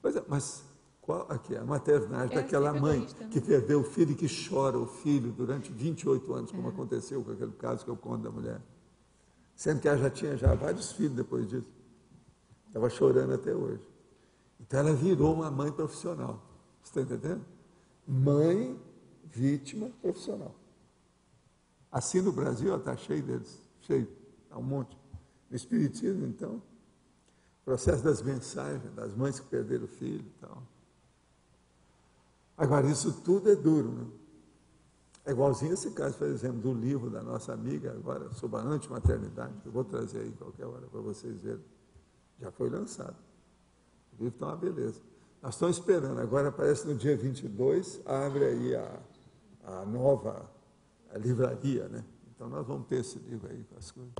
Pois é, mas qual aqui? A maternagem daquela mãe egoísta, né? que perdeu o filho e que chora o filho durante 28 anos, como aconteceu com aquele caso que eu conto da mulher. Sendo que ela já tinha vários filhos depois disso. Estava chorando até hoje. Então ela virou uma mãe profissional. Você está entendendo? Mãe, vítima, profissional. Assim no Brasil, está cheio deles. Cheio. Há um monte. No Espiritismo, então, processo das mensagens, das mães que perderam o filho e tal. Agora, isso tudo é duro, né? É igualzinho esse caso, por exemplo, do livro da nossa amiga, agora, sobre a antimaternidade, que eu vou trazer aí qualquer hora para vocês verem. Já foi lançado. O livro está uma beleza. Nós estamos esperando, agora parece no dia 22, abre aí a nova livraria, né? Então nós vamos ter esse livro aí com as coisas.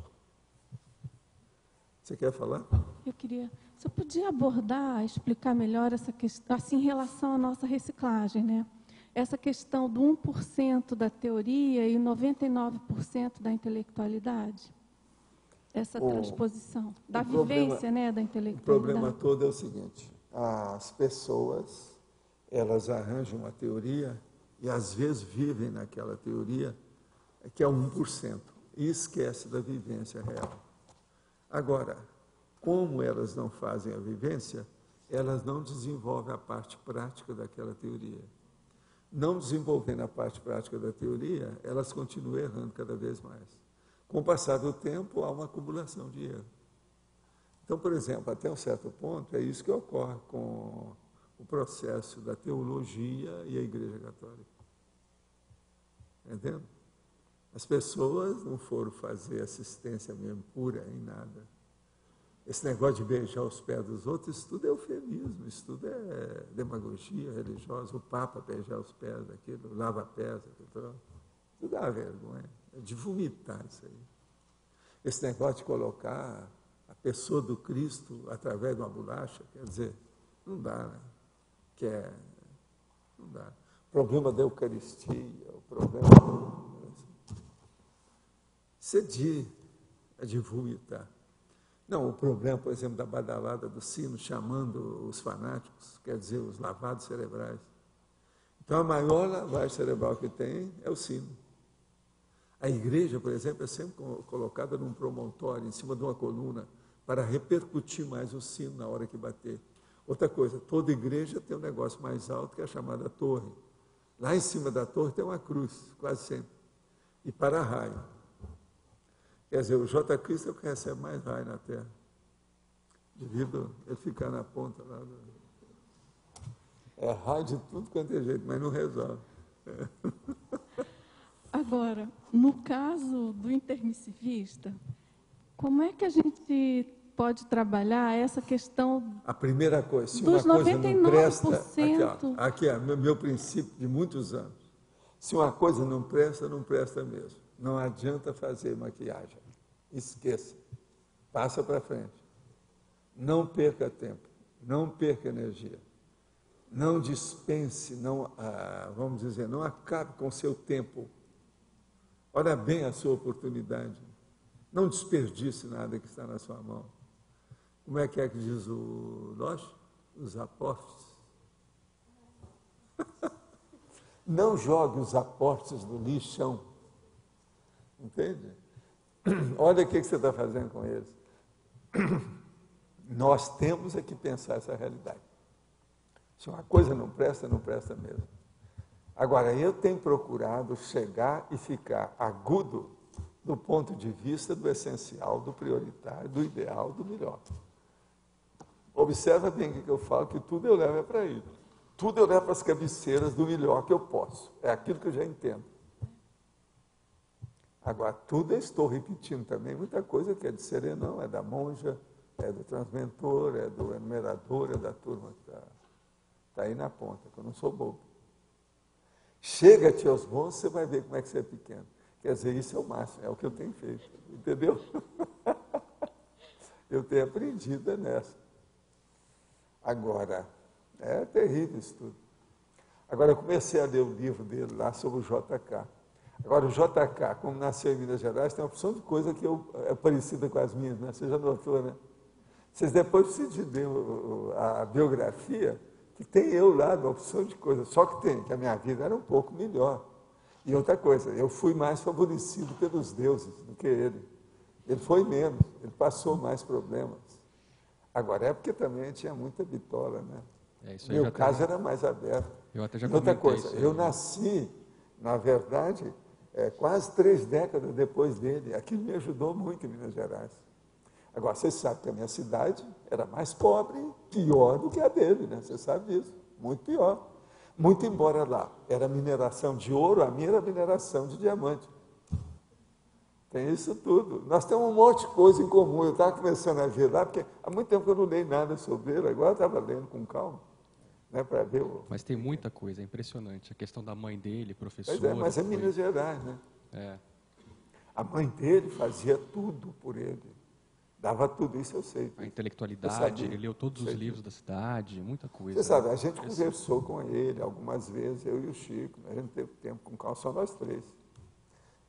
Você quer falar? Eu queria... Você podia abordar, explicar melhor essa questão, assim, em relação à nossa reciclagem, né? Essa questão do 1% da teoria e 99% da intelectualidade? Essa transposição, da vivência, né, da intelectualidade. O problema todo é o seguinte, as pessoas, elas arranjam uma teoria e às vezes vivem naquela teoria, que é o 1%, e esquece da vivência real. Agora, como elas não fazem a vivência, elas não desenvolvem a parte prática daquela teoria. Não desenvolvendo a parte prática da teoria, elas continuam errando cada vez mais. Com o passar do tempo, há uma acumulação de erro. Então, por exemplo, até um certo ponto, é isso que ocorre com o processo da teologia e a Igreja Católica. Entendeu? As pessoas não foram fazer assistência mesmo pura em nada. Esse negócio de beijar os pés dos outros, isso tudo é eufemismo, isso tudo é demagogia religiosa. O Papa beijar os pés daquilo, lava-pés, aquilo dá uma vergonha. É de vomitar isso aí. Esse negócio de colocar a pessoa do Cristo através de uma bolacha, quer dizer, não dá, né? Não dá. O problema da Eucaristia, o problema... Isso é de vomitar. Não, o problema, por exemplo, da badalada do sino chamando os fanáticos, quer dizer, os lavados cerebrais. Então, a maior lavagem cerebral que tem é o sino. A igreja, por exemplo, é sempre colocada num promontório, em cima de uma coluna, para repercutir mais o sino na hora que bater. Outra coisa, toda igreja tem um negócio mais alto, que é a chamada torre. Lá em cima da torre tem uma cruz, quase sempre. E para-raio. Quer dizer, o J. Cristo é o que recebe mais raio na terra, devido a ele ficar na ponta lá. É raio de tudo quanto é jeito, mas não resolve. Agora, no caso do intermissivista, como é que a gente pode trabalhar essa questão... A primeira coisa, se dos uma coisa não presta... 99%... Aqui, meu princípio de muitos anos. Se uma coisa não presta, não presta mesmo. Não adianta fazer maquiagem. Esqueça. Passa para frente. Não perca tempo. Não perca energia. Não dispense, vamos dizer, não acabe com o seu tempo. Olha bem a sua oportunidade. Não desperdice nada que está na sua mão. Como é que diz o Loche? Os apóstolos. Não jogue os aportes no lixão. Entende? Olha o que você está fazendo com eles. Nós temos é que pensar essa realidade. Se uma coisa não presta, não presta mesmo. Agora, eu tenho procurado chegar e ficar agudo do ponto de vista do essencial, do prioritário, do ideal, do melhor. Observa bem o que eu falo, que tudo eu levo para aí. Tudo eu levo para as cabeceiras do melhor que eu posso. É aquilo que eu já entendo. Agora, tudo eu estou repetindo também, muita coisa que é de serenão, é da monja, é do transmentor, é do enumerador, é da turma que está aí na ponta, que eu não sou bobo. Chega-te aos bons, você vai ver como é que você é pequeno. Quer dizer, isso é o máximo, é o que eu tenho feito, entendeu? Eu tenho aprendido nessa. Agora, é terrível isso tudo. Agora, eu comecei a ler o livro dele lá sobre o JK. Agora, o JK, como nasceu em Minas Gerais, tem uma opção de coisa que é parecida com as minhas, né? Você já notou, né? Vocês depois precisam de ler a biografia, que tem eu lá, uma opção de coisa. Só que tem, que a minha vida era um pouco melhor. E outra coisa, eu fui mais favorecido pelos deuses do que ele. Ele foi menos, ele passou mais problemas. Agora, é porque também tinha muita bitola, né? Meu caso era mais aberto. Eu até já e outra coisa, isso, eu nasci, na verdade, quase 3 décadas depois dele. Aquilo me ajudou muito em Minas Gerais. Agora, você sabe que a minha cidade era mais pobre, pior do que a dele, né? Você sabe disso, muito pior. Muito embora lá era mineração de ouro, a minha era mineração de diamante. Tem isso tudo. Nós temos um monte de coisa em comum. Eu estava começando a ver lá, porque há muito tempo que eu não leio nada sobre ele, agora eu estava lendo com calma, né, para ver o... Mas tem muita coisa, é impressionante. A questão da mãe dele, professora... Pois é, mas é Minas Gerais, né? É. A mãe dele fazia tudo por ele. Dava tudo, isso eu sei. A intelectualidade, ele leu todos os livros da cidade, muita coisa. Você sabe, a gente conversou com ele algumas vezes, eu e o Chico, né? A gente teve tempo com calma, só nós 3.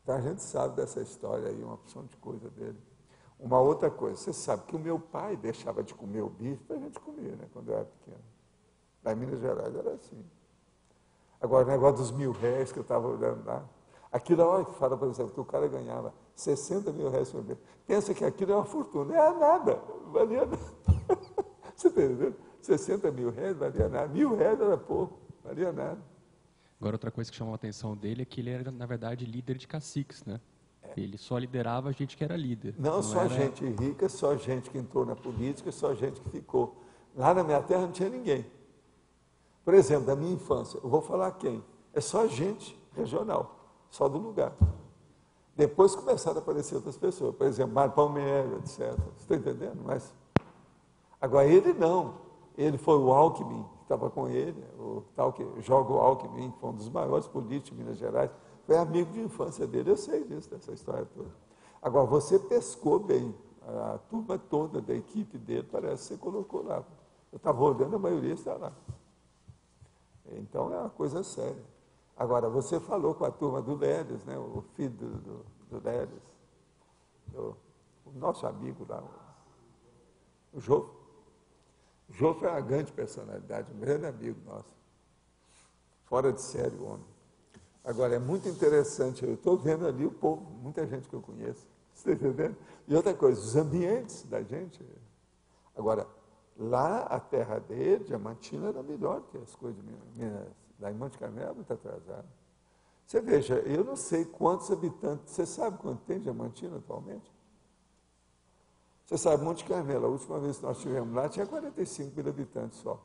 Então a gente sabe dessa história aí, uma opção de coisa dele. Uma outra coisa, você sabe que o meu pai deixava de comer o bife para a gente comer, né? Quando eu era pequeno. Lá em Minas Gerais era assim. Agora, o negócio dos R$1.000 que eu estava olhando lá, aquilo é hora que fala, por exemplo, que o cara ganhava R$60 mil por mês. Pensa que aquilo é uma fortuna. Não é nada, valia nada. Você está entendendo? R$60 mil valia nada. R$1.000 era pouco, valia nada. Agora, outra coisa que chamou a atenção dele é que ele era, na verdade, líder de caciques, né? Ele só liderava a gente que era líder. Não só era... gente rica, só gente que entrou na política, só gente que ficou. Lá na minha terra não tinha ninguém. Por exemplo, da minha infância, eu vou falar quem? É só gente regional, só do lugar. Depois começaram a aparecer outras pessoas, por exemplo, Mário Palmeira, etc. Você está entendendo? Mas, agora, ele não. Ele foi o Alckmin, que estava com ele, o tal que joga o Alckmin, que foi um dos maiores políticos de Minas Gerais, foi amigo de infância dele, eu sei disso, dessa história toda. Agora, você pescou bem, a turma toda da equipe dele, parece que você colocou lá. Eu estava olhando, a maioria está lá. Então, é uma coisa séria. Agora, você falou com a turma do Leles, né, o filho do Leles, o nosso amigo lá, o Jô. O Jô foi uma grande personalidade, um grande amigo nosso. Fora de série, o homem. Agora, é muito interessante, eu estou vendo ali o povo, muita gente que eu conheço, você está entendendo? E outra coisa, os ambientes da gente. Agora, lá a terra dele, Diamantina, era melhor que as coisas de Minas. Lá em Monte Carmelo, muito atrasado. Você veja, eu não sei quantos habitantes, você sabe quanto tem Diamantina atualmente? Você sabe, Monte Carmelo, a última vez que nós estivemos lá, tinha 45 mil habitantes só.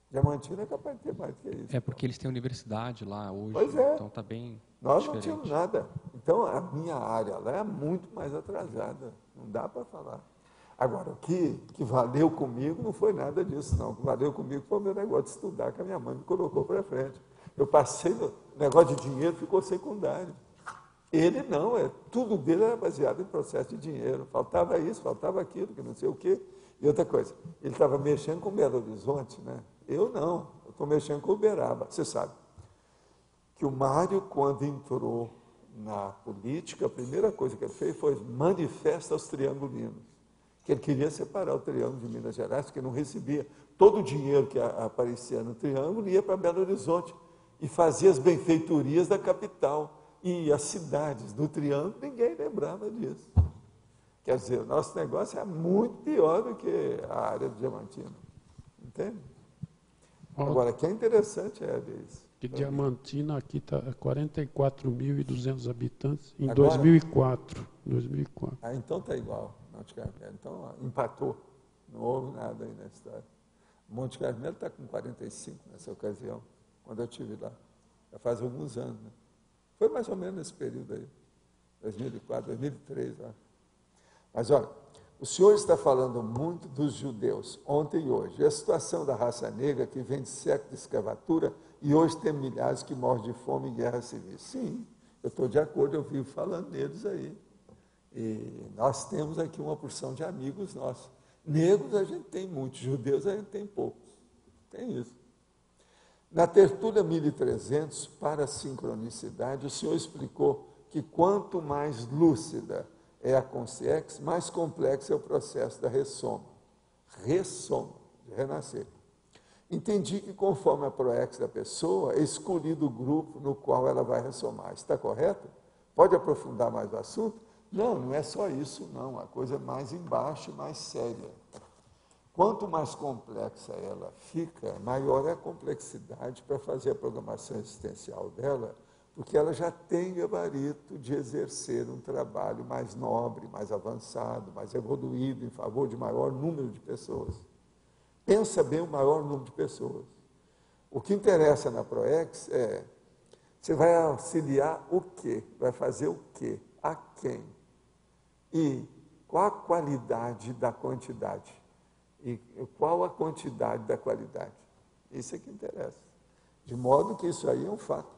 Diamantina é capaz de ter mais do que isso. É porque eles têm universidade lá hoje, pois é. Então está bem Nós diferente. não tínhamos nada. Então, a minha área lá é muito mais atrasada, não dá para falar. Agora, o que valeu comigo não foi nada disso, não. O que valeu comigo foi o meu negócio de estudar, que a minha mãe me colocou para frente. Eu passei, o negócio de dinheiro ficou secundário. Ele não, tudo dele era baseado em processo de dinheiro. Faltava isso, faltava aquilo, que não sei o quê. E outra coisa, ele estava mexendo com Belo Horizonte, né? Eu não, eu estou mexendo com Uberaba. Você sabe que o Mário, quando entrou na política, a primeira coisa que ele fez foi manifesto aos triangulinos. que ele queria separar o Triângulo de Minas Gerais, porque não recebia. Todo o dinheiro que aparecia no Triângulo ia para Belo Horizonte e fazia as benfeitorias da capital. E as cidades do Triângulo, ninguém lembrava disso. Quer dizer, o nosso negócio é muito pior do que a área do Diamantina. Entende? Agora, o que é interessante é ver isso. Que Diamantina aqui está 44.200 habitantes em Agora? 2004. Ah, então está igual, Monte Carmelo. Então, empatou. Não houve nada aí na história. Monte Carmelo está com 45 nessa ocasião, quando eu estive lá. Já faz alguns anos, né? Foi mais ou menos nesse período aí, 2004, 2003, acho. Mas, olha, o senhor está falando muito dos judeus, ontem e hoje. E a situação da raça negra, que vem de séculos de escravatura, e hoje tem milhares que morrem de fome em guerra civil. Sim, eu estou de acordo, eu vivo falando neles aí. E nós temos aqui uma porção de amigos nossos. Negros a gente tem muitos, judeus a gente tem poucos. Tem isso. Na tertúlia 1300, para a sincronicidade, o senhor explicou que quanto mais lúcida é a consciência, mais complexo é o processo da ressoma. Ressoma, de renascer. Entendi que conforme a proex da pessoa, é escolhido o grupo no qual ela vai ressomar. Está correto? Pode aprofundar mais o assunto? Não, não é só isso, não. A coisa é mais embaixo, mais séria. Quanto mais complexa ela fica, maior é a complexidade para fazer a programação existencial dela, porque ela já tem gabarito de exercer um trabalho mais nobre, mais avançado, mais evoluído, em favor de maior número de pessoas. Pensa bem o maior número de pessoas. O que interessa na ProEx é, você vai auxiliar o quê? Vai fazer o quê? A quem? E qual a qualidade da quantidade? E qual a quantidade da qualidade? Isso é que interessa. De modo que isso aí é um fato.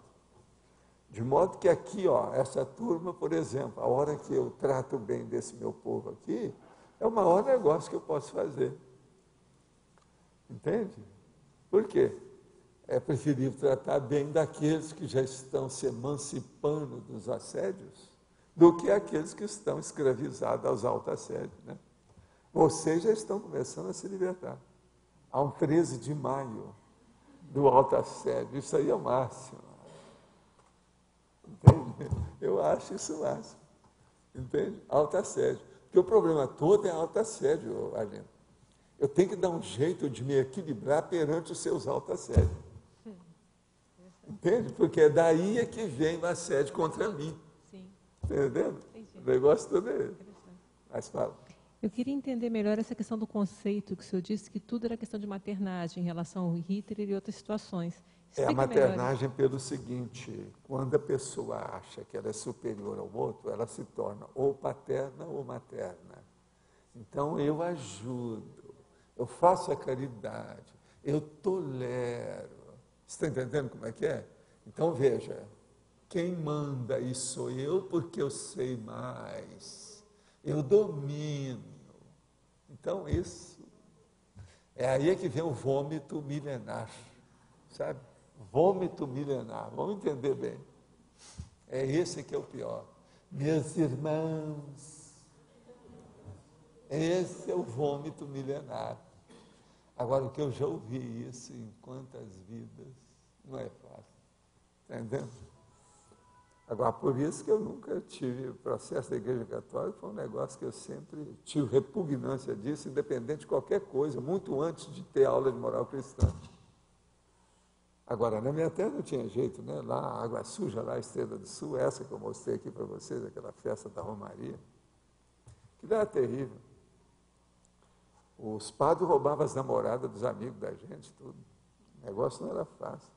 De modo que aqui, ó, essa turma, por exemplo, a hora que eu trato bem desse meu povo aqui, é o maior negócio que eu posso fazer. Entende? Por quê? É preferível tratar bem daqueles que já estão se emancipando dos assédios do que aqueles que estão escravizados aos autoassédios, né? Vocês já estão começando a se libertar. Há um 13 de maio do autoassédio, isso aí é o máximo. Entende? Eu acho isso o máximo. Entende? Autoassédio. Porque o problema todo é autoassédio, Arlindo. Eu tenho que dar um jeito de me equilibrar perante os seus autoassédios. Entende? Porque daí é que vem o assédio contra mim. Sim. Entendendo? Entendi. O negócio todo é esse. Mas fala. Eu queria entender melhor essa questão do conceito que o senhor disse, que tudo era questão de maternagem em relação ao Hitler e outras situações. É a maternagem pelo seguinte, quando a pessoa acha que ela é superior ao outro, ela se torna ou paterna ou materna. Então, eu ajudo, eu faço a caridade, eu tolero. Você está entendendo como é que é? Então, veja, quem manda aí sou eu porque eu sei mais. Eu domino. Então, isso é aí que vem o vômito milenar, sabe? Vômito milenar, vamos entender bem. É esse que é o pior. Meus irmãos, esse é o vômito milenar. Agora, o que eu já ouvi isso em quantas vidas, não é fácil. Está entendendo? Agora, por isso que eu nunca tive processo da Igreja Católica, foi um negócio que eu sempre tive repugnância disso, independente de qualquer coisa, muito antes de ter aula de moral cristã. Agora, na minha terra não tinha jeito, né? Lá, Água Suja, lá, Estrela do Sul, essa que eu mostrei aqui para vocês, aquela festa da Romaria, que era terrível. Os padres roubavam as namoradas dos amigos da gente, tudo. O negócio não era fácil.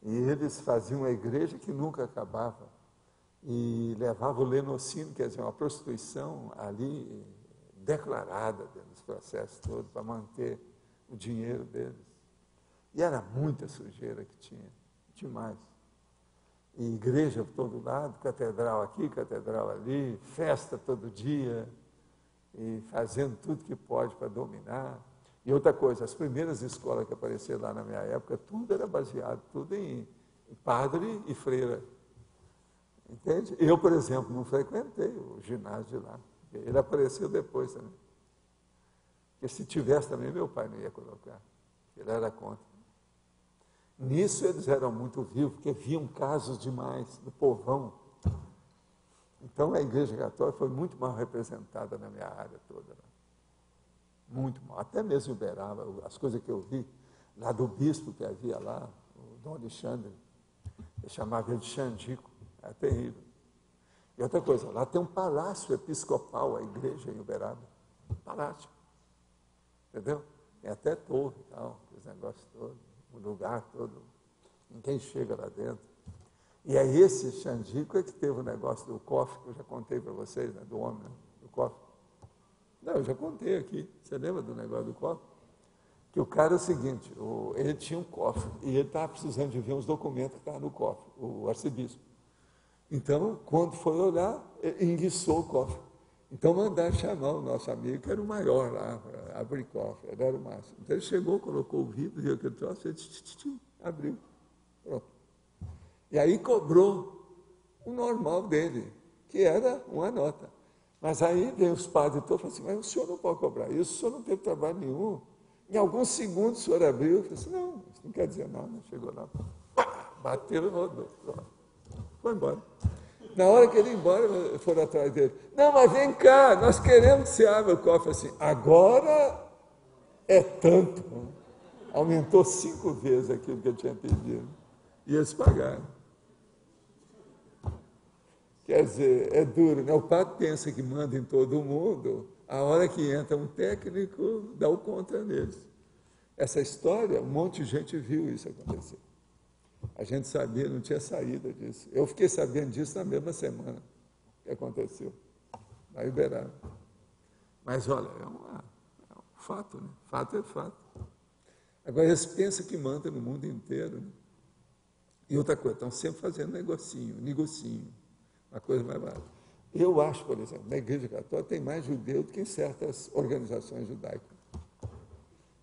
E eles faziam uma igreja que nunca acabava. E levavam o lenocínio, quer dizer, uma prostituição ali declarada dentro dos processos todos, para manter o dinheiro deles. E era muita sujeira que tinha, demais. E igreja por todo lado, catedral aqui, catedral ali, festa todo dia, e fazendo tudo que pode para dominar. E outra coisa, as primeiras escolas que apareceram lá na minha época, tudo era baseado, tudo em padre e freira. Entende? Eu, por exemplo, não frequentei o ginásio de lá. Ele apareceu depois também. Porque se tivesse também, meu pai não ia colocar. Ele era contra. Nisso eles eram muito vivos, porque viam casos demais do povão. Então a Igreja Católica foi muito mal representada na minha área toda. Né? Muito mal. Até mesmo em Uberaba, as coisas que eu vi lá do bispo que havia lá, o Dom Alexandre, eu chamava ele de Xandico, é terrível. E outra coisa, lá tem um palácio episcopal, a igreja em Uberaba. Palácio. Entendeu? Tem até torre e tal, os negócios todos, o lugar todo. Ninguém chega lá dentro. E é esse Xandico que teve o negócio do cofre, que eu já contei para vocês, né, do homem, né, do cofre. Não, eu já contei aqui. Você lembra do negócio do cofre? Que o cara é o seguinte, ele tinha um cofre e ele estava precisando de ver uns documentos que estavam no cofre, o arcebispo. Então, quando foi olhar, ele enguiçou o cofre. Então, mandaram chamar o nosso amigo, que era o maior lá, para abrir cofre, ele era o máximo. Então, ele chegou, colocou o vidro, viu aquele troço, ele abriu. Pronto. E aí cobrou o normal dele, que era uma nota. Mas aí veio os padres todos e falaram assim, mas o senhor não pode cobrar isso, o senhor não teve trabalho nenhum. Em alguns segundos o senhor abriu e falou assim, não, isso não quer dizer nada. Chegou lá, bateu e rodou. Pronto. Foi embora. Na hora que ele ia embora, foram atrás dele. Não, mas vem cá, nós queremos que você abra o cofre assim. Agora é tanto. Aumentou 5 vezes aquilo que eu tinha pedido. E eles pagaram. Quer dizer, é duro, né? O padre pensa que manda em todo mundo, a hora que entra um técnico, dá o contra neles. Essa história, um monte de gente viu isso acontecer. A gente sabia, não tinha saída disso. Eu fiquei sabendo disso na mesma semana que aconteceu, na Uberaba. Mas, olha, é um fato, né? Fato é fato. Agora, eles pensam que mandam no mundo inteiro, né? E outra coisa, estão sempre fazendo negocinho, uma coisa mais barata. Eu acho, por exemplo, na Igreja Católica tem mais judeu do que em certas organizações judaicas.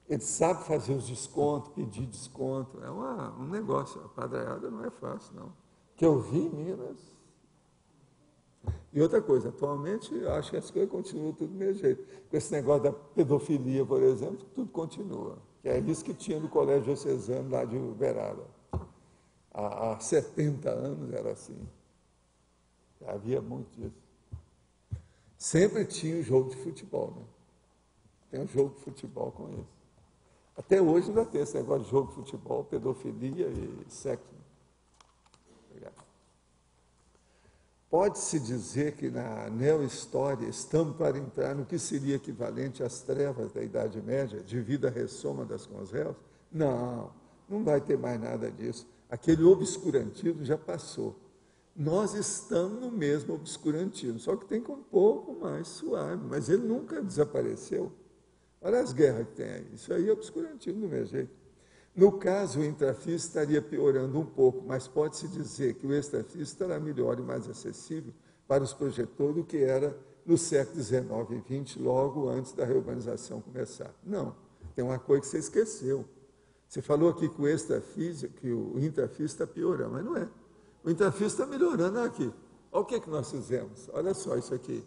Ele sabe fazer os descontos, pedir desconto. É um negócio. A padraiada não é fácil, não. Que eu vi em Minas. E outra coisa, atualmente, eu acho que as coisas continuam tudo do mesmo jeito. Com esse negócio da pedofilia, por exemplo, tudo continua. Que é isso que tinha no Colégio Diocesano lá de Uberaba. Há 70 anos era assim. Já havia muito disso. Sempre tinha um jogo de futebol, né? Tem um jogo de futebol com isso. Até hoje ainda tem esse negócio de jogo de futebol, pedofilia e sexo. Obrigado. Pode-se dizer que na neohistória estamos para entrar no que seria equivalente às trevas da Idade Média, devido à ressoma das com os réus? Não, não vai ter mais nada disso. Aquele obscurantismo já passou. Nós estamos no mesmo obscurantismo, só que tem um pouco mais suave, mas ele nunca desapareceu. Olha as guerras que tem aí, isso aí é obscurantismo do mesmo jeito. No caso, o intrafísico estaria piorando um pouco, mas pode-se dizer que o extrafísico estará melhor e mais acessível para os projetores do que era no século XIX e XX, logo antes da reurbanização começar. Não, tem uma coisa que você esqueceu. Você falou aqui que o extrafísico, que o intrafísico está piorando, mas não é. O intrafísico está melhorando aqui. Olha o que nós fizemos. Olha só isso aqui.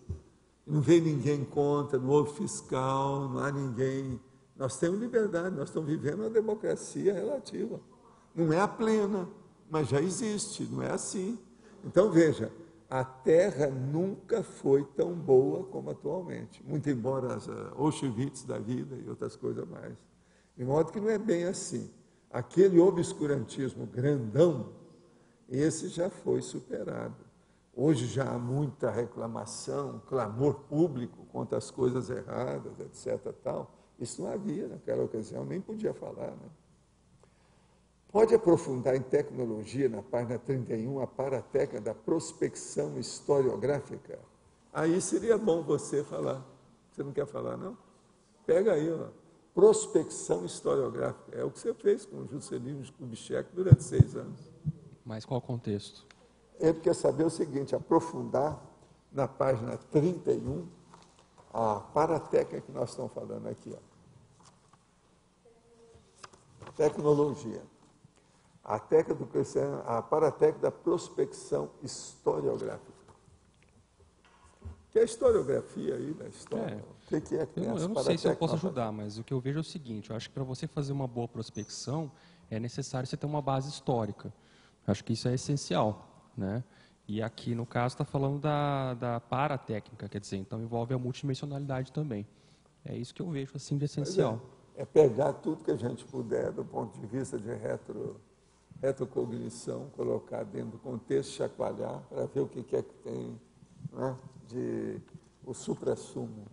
Não veio ninguém contra, não houve fiscal, não há ninguém. Nós temos liberdade, nós estamos vivendo uma democracia relativa. Não é a plena, mas já existe, não é assim. Então, veja, a Terra nunca foi tão boa como atualmente, muito embora as Auschwitz da vida e outras coisas mais. De modo que não é bem assim. Aquele obscurantismo grandão, esse já foi superado. Hoje já há muita reclamação, clamor público contra as coisas erradas, etc. Tal. Isso não havia naquela ocasião, nem podia falar. Né? Pode aprofundar em tecnologia, na página 31, a parateca da prospecção historiográfica? Aí seria bom você falar. Você não quer falar, não? Pega aí, ó. Prospecção historiográfica. É o que você fez com o Juscelino Kubitschek durante 6 anos. Mas qual o contexto? Ele quer saber o seguinte, aprofundar na página 31, a parateca que nós estamos falando aqui. Ó. Tecnologia. A parateca da prospecção historiográfica. Que é a historiografia aí da história. O que é criança? Eu não sei se eu posso ajudar, mas o que eu vejo é o seguinte, eu acho que para você fazer uma boa prospecção, é necessário você ter uma base histórica. Eu acho que isso é essencial, né? E aqui, no caso, está falando da paratécnica, quer dizer, então envolve a multidimensionalidade também. É isso que eu vejo, assim, de essencial. É pegar tudo que a gente puder, do ponto de vista de retrocognição, colocar dentro do contexto, chacoalhar, para ver o que é que tem, né, de o suprassumo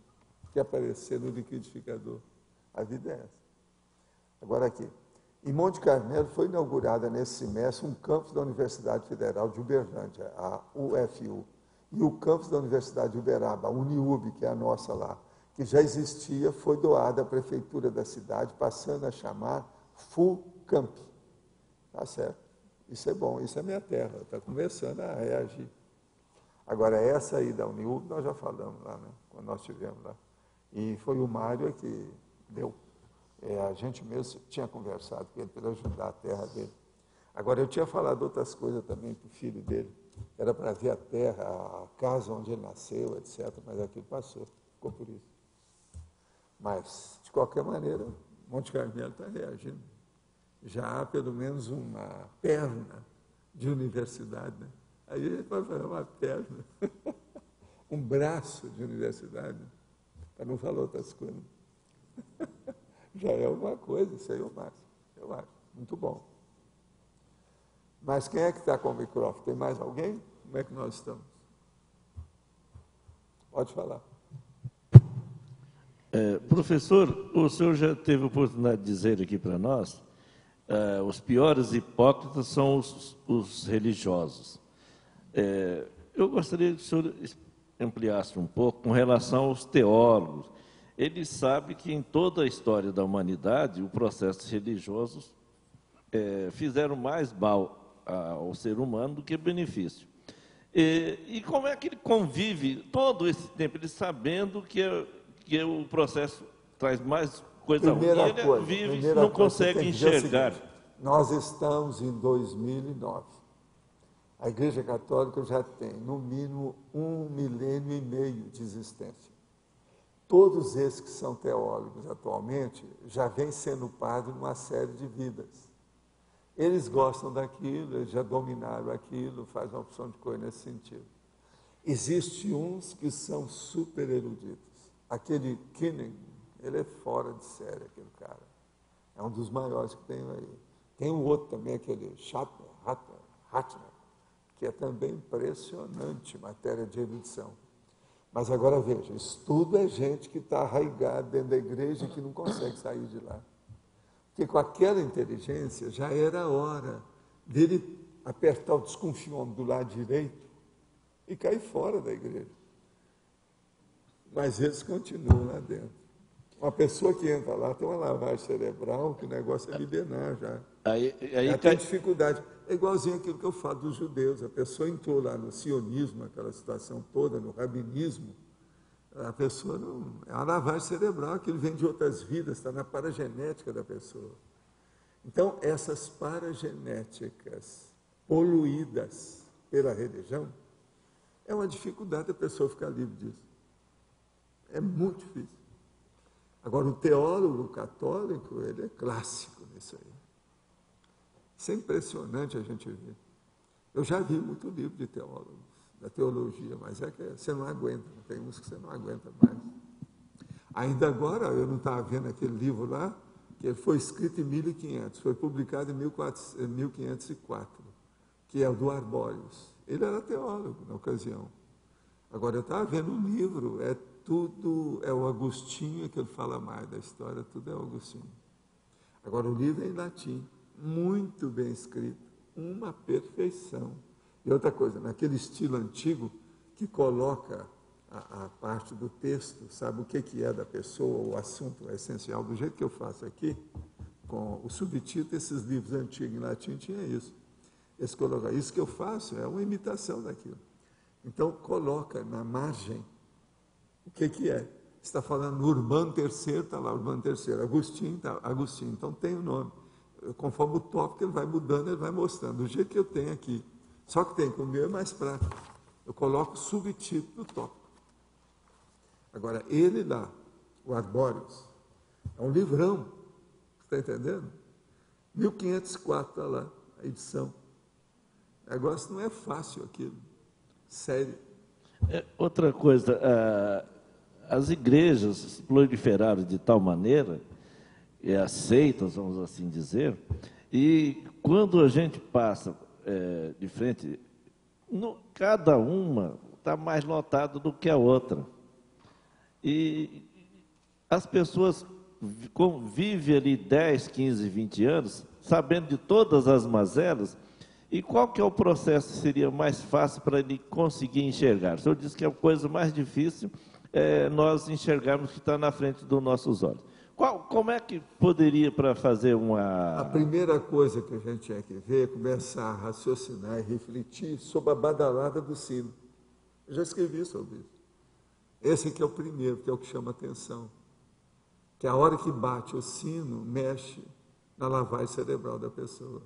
que aparecer no liquidificador. A vida é essa. Agora aqui, em Monte Carmelo foi inaugurada nesse semestre um campus da Universidade Federal de Uberlândia, a UFU, e o campus da Universidade de Uberaba, a Uniub, que é a nossa lá, que já existia, foi doada à prefeitura da cidade, passando a chamar FUCamp. Tá certo. Isso é bom, isso é minha terra, está começando a reagir. Agora, essa aí da Uniub, nós já falamos lá, né, quando nós estivemos lá. E foi o Mário que deu. A gente mesmo tinha conversado com ele para ajudar a terra dele. Agora, eu tinha falado outras coisas também para o filho dele. Era para ver a terra, a casa onde ele nasceu, etc. Mas aquilo passou, ficou por isso. Mas, de qualquer maneira, Monte Carmelo está reagindo. Já há pelo menos uma perna de universidade, né? Aí a gente vai fazer uma perna, um braço de universidade, para não falar outras coisas. Já é alguma coisa, isso aí eu acho. Muito bom. Mas quem é que está com o microfone? Tem mais alguém? Como é que nós estamos? Pode falar. Professor, o senhor já teve a oportunidade de dizer aqui para nós, os piores hipócritas são os religiosos. Eu gostaria que o senhor ampliasse um pouco com relação aos teólogos. Ele sabe que em toda a história da humanidade, os processos religiosos fizeram mais mal ao ser humano do que benefício. E como é que ele convive todo esse tempo, ele sabendo que o processo traz mais coisa ruim, ele vive e não consegue enxergar. Nós estamos em 2009. A Igreja Católica já tem, no mínimo, 1,5 milênio de existência. Todos esses que são teólogos atualmente já vêm sendo padres numa série de vidas. Eles gostam daquilo, eles já dominaram aquilo, fazem uma opção de coisa nesse sentido. Existem uns que são super eruditos. Aquele Kinning, ele é fora de série, aquele cara. É um dos maiores que tem aí. Tem um outro também, aquele Hatner, que é também impressionante em matéria de erudição. Mas agora veja, isso tudo é gente que está arraigada dentro da igreja e que não consegue sair de lá. Porque com aquela inteligência já era hora dele apertar o desconfiômetro do lado direito e cair fora da igreja. Mas eles continuam lá dentro. Uma pessoa que entra lá tem uma lavagem cerebral, que o negócio é milenar já. Aí tem dificuldade. É igualzinho aquilo que eu falo dos judeus. A pessoa entrou lá no sionismo, aquela situação toda, no rabinismo. A pessoa não... É uma lavagem cerebral, aquilo vem de outras vidas, está na paragenética da pessoa. Então, essas paragenéticas poluídas pela religião, é uma dificuldade a pessoa ficar livre disso. É muito difícil. Agora, o teólogo católico, ele é clássico nisso aí. Isso é impressionante a gente ver. Eu já vi muito livro de teólogos, da teologia, mas é que você não aguenta, tem uns que você não aguenta mais. Ainda agora, eu não estava vendo aquele livro lá, que ele foi escrito em 1500, foi publicado em 1504, que é o do Arbóreos. Ele era teólogo na ocasião. Agora, eu estava vendo um livro, tudo é o Agostinho, que ele fala mais da história, tudo é o Agostinho. Agora, o livro é em latim, muito bem escrito, uma perfeição. E outra coisa, naquele estilo antigo, que coloca a parte do texto, sabe o que é da pessoa, o assunto essencial, do jeito que eu faço aqui, com o subtítulo, esses livros antigos em latim tinha isso. Isso que eu faço é uma imitação daquilo. Então, coloca na margem o que é. Está falando Urbano III, está lá, Urbano III. Agostinho, está Agostinho. Então, tem o nome. Conforme o tópico, ele vai mudando, ele vai mostrando. Do jeito que eu tenho aqui. Só que tem, com o meu é mais prático. Eu coloco o subtítulo do tópico. Agora, ele lá, o Arbóreos. É um livrão, está entendendo? 1504 está lá, a edição. O negócio não é fácil aquilo, sério. Outra coisa, as igrejas se proliferaram de tal maneira, aceitas, vamos assim dizer, e quando a gente passa de frente, cada uma está mais lotada do que a outra. E as pessoas convivem ali 10, 15, 20 anos, sabendo de todas as mazelas, e qual que é o processo que seria mais fácil para ele conseguir enxergar? O senhor disse que a coisa mais difícil é nós enxergarmos o que está na frente dos nossos olhos. Como é que poderia para fazer uma... A primeira coisa que a gente tinha que ver é começar a raciocinar e refletir sobre a badalada do sino. Eu já escrevi sobre isso. Esse aqui é o primeiro, que é o que chama atenção. Que a hora que bate o sino, mexe na lavagem cerebral da pessoa.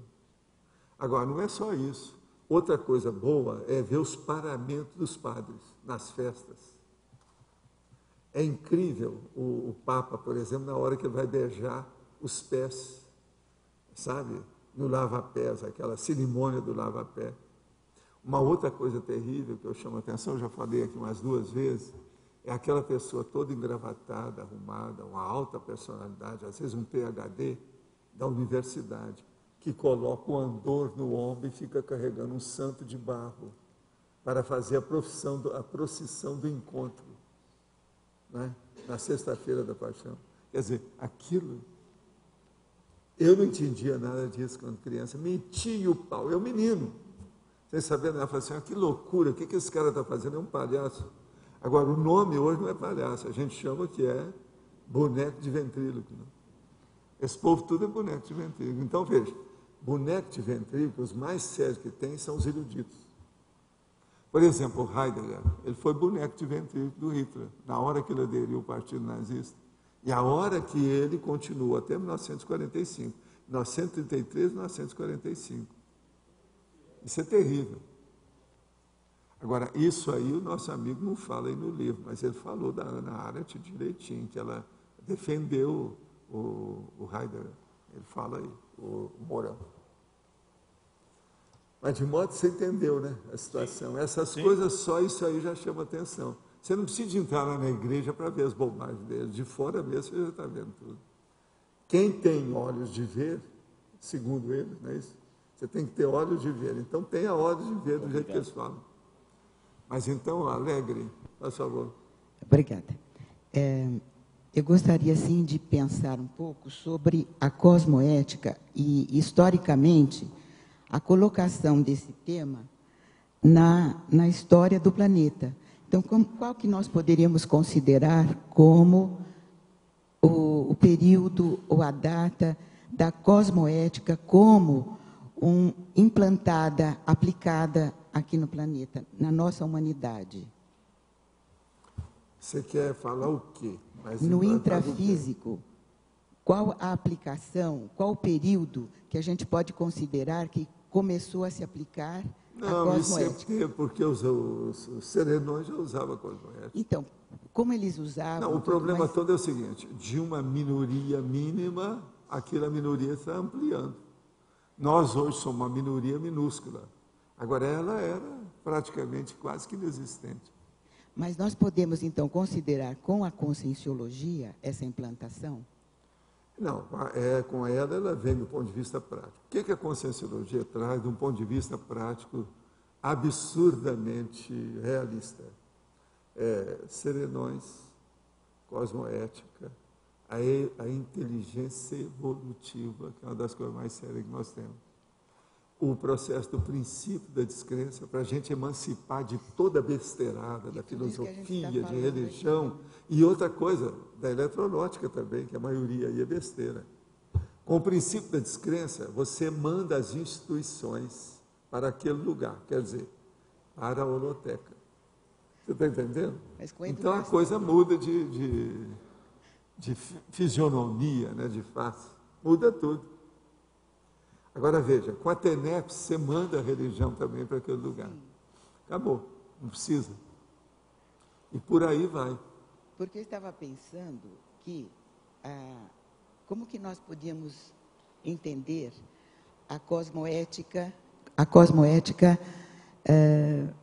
Agora, não é só isso. Outra coisa boa é ver os paramentos dos padres nas festas. É incrível o Papa, por exemplo, na hora que ele vai beijar os pés, sabe? No lava-pés, aquela cerimônia do lava-pé. Uma outra coisa terrível que eu chamo a atenção, já falei aqui umas 2 vezes, é aquela pessoa toda engravatada, arrumada, uma alta personalidade, às vezes um PhD da universidade, que coloca o andor no ombro e fica carregando um santo de barro para fazer a procissão do encontro, né? Na sexta-feira da paixão. Quer dizer, aquilo, eu não entendia nada disso quando criança, metia o pau, eu menino, sem saber nada, eu falei assim, que loucura, o que esse cara está fazendo? É um palhaço. Agora, o nome hoje não é palhaço, a gente chama que é boneco de ventríloco. Né? Esse povo tudo é boneco de ventríloco. Então, veja, boneco de ventríloco, os mais sérios que tem são os eruditos. Por exemplo, o Heidegger, ele foi boneco de ventríloco do Hitler, na hora que ele aderiu ao Partido Nazista, e a hora que ele continuou até 1945, 1933, 1945. Isso é terrível. Agora, isso aí o nosso amigo não fala aí no livro, mas ele falou da Hannah Arendt direitinho, que ela defendeu o Heidegger. Ele fala aí, o Mourão. Mas de modo que você entendeu, né, a situação. Essas Sim. coisas, só isso aí já chama atenção. Você não precisa entrar lá na igreja para ver as bobagens dele. De fora mesmo você já está vendo tudo. Quem tem olhos de ver, segundo ele, não é isso? Você tem que ter olhos de ver. Então tenha olhos de ver do jeito que eles falam. Mas então, Alegre, por favor. Obrigada. Eu gostaria, sim, de pensar um pouco sobre a cosmoética e, historicamente, a colocação desse tema na história do planeta. Então, qual que nós poderíamos considerar como o período ou a data da cosmoética como implantada, aplicada aqui no planeta, na nossa humanidade? Você quer falar o quê? No intrafísico, qual a aplicação, qual o período que a gente pode considerar que começou a se aplicar a cosmoética? Não, porque os serenões já usavam a cosmoética. Então, como eles usavam... Não, o problema todo é o seguinte, de uma minoria mínima, aquela minoria está ampliando. Nós hoje somos uma minoria minúscula. Agora, ela era praticamente quase que inexistente. Mas nós podemos, então, considerar com a conscienciologia essa implantação? Não, com ela vem do ponto de vista prático. O que a conscienciologia traz de um ponto de vista prático absurdamente realista? Serenões, cosmoética, a inteligência evolutiva, que é uma das coisas mais sérias que nós temos. O processo do princípio da descrença, para a gente emancipar de toda a besteirada, da filosofia, de religião, e outra coisa, da eletronáutica também, que a maioria aí é besteira. Com o princípio da descrença, você manda as instituições para aquele lugar, quer dizer, para a holoteca. Você está entendendo? Então a coisa muda de fisionomia, né, de face, muda tudo. Agora veja, com a TENEP você manda a religião também para aquele lugar. Acabou, não precisa. E por aí vai. Porque eu estava pensando que como que nós podíamos entender a cosmoética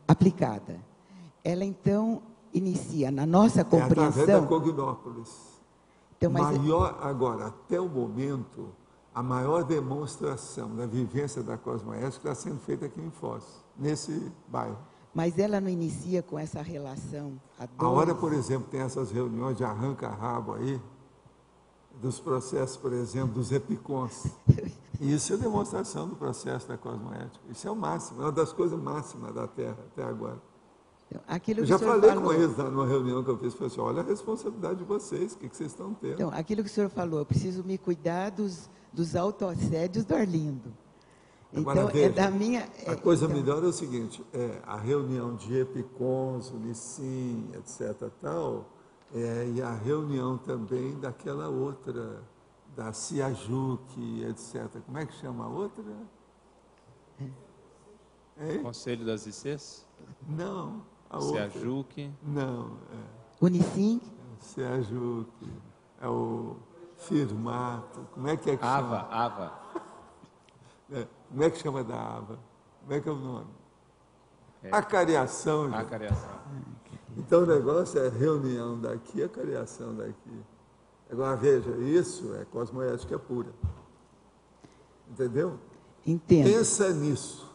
aplicada. Ela, então, inicia na nossa compreensão... através da Cognópolis. Então, Agora, até o momento, a maior demonstração da vivência da cosmoética está sendo feita aqui em Foz, nesse bairro. Mas ela não inicia com essa relação A hora, por exemplo, tem essas reuniões de arranca-rabo aí, dos processos, por exemplo, dos epicons. E isso é demonstração do processo da cosmoética. Isso é o máximo, é uma das coisas máximas da Terra até agora. Eu já falei com eles numa reunião que eu fiz, falei assim, olha a responsabilidade de vocês, o que vocês estão tendo. Então, aquilo que o senhor falou, eu preciso me cuidar dos autoassédios do Arlindo. Agora, Então, veja, da minha... a coisa melhor é o seguinte, a reunião de epicons, Unicim, etc. tal, e a reunião também daquela outra, da CIAJUC, etc. Como é que chama a outra? Conselho das ICs? Não, a outra. CIAJUC? Não, Unicim? CIAJUC, é o Firmato, como é que chama? AVA. Como é que chama da AVA? Como é que é o nome? Acariação. Gente. Acariação. Então o negócio é reunião daqui, acariação daqui. Agora veja, isso é cosmoética pura. Entendeu? Entendo. Pensa nisso.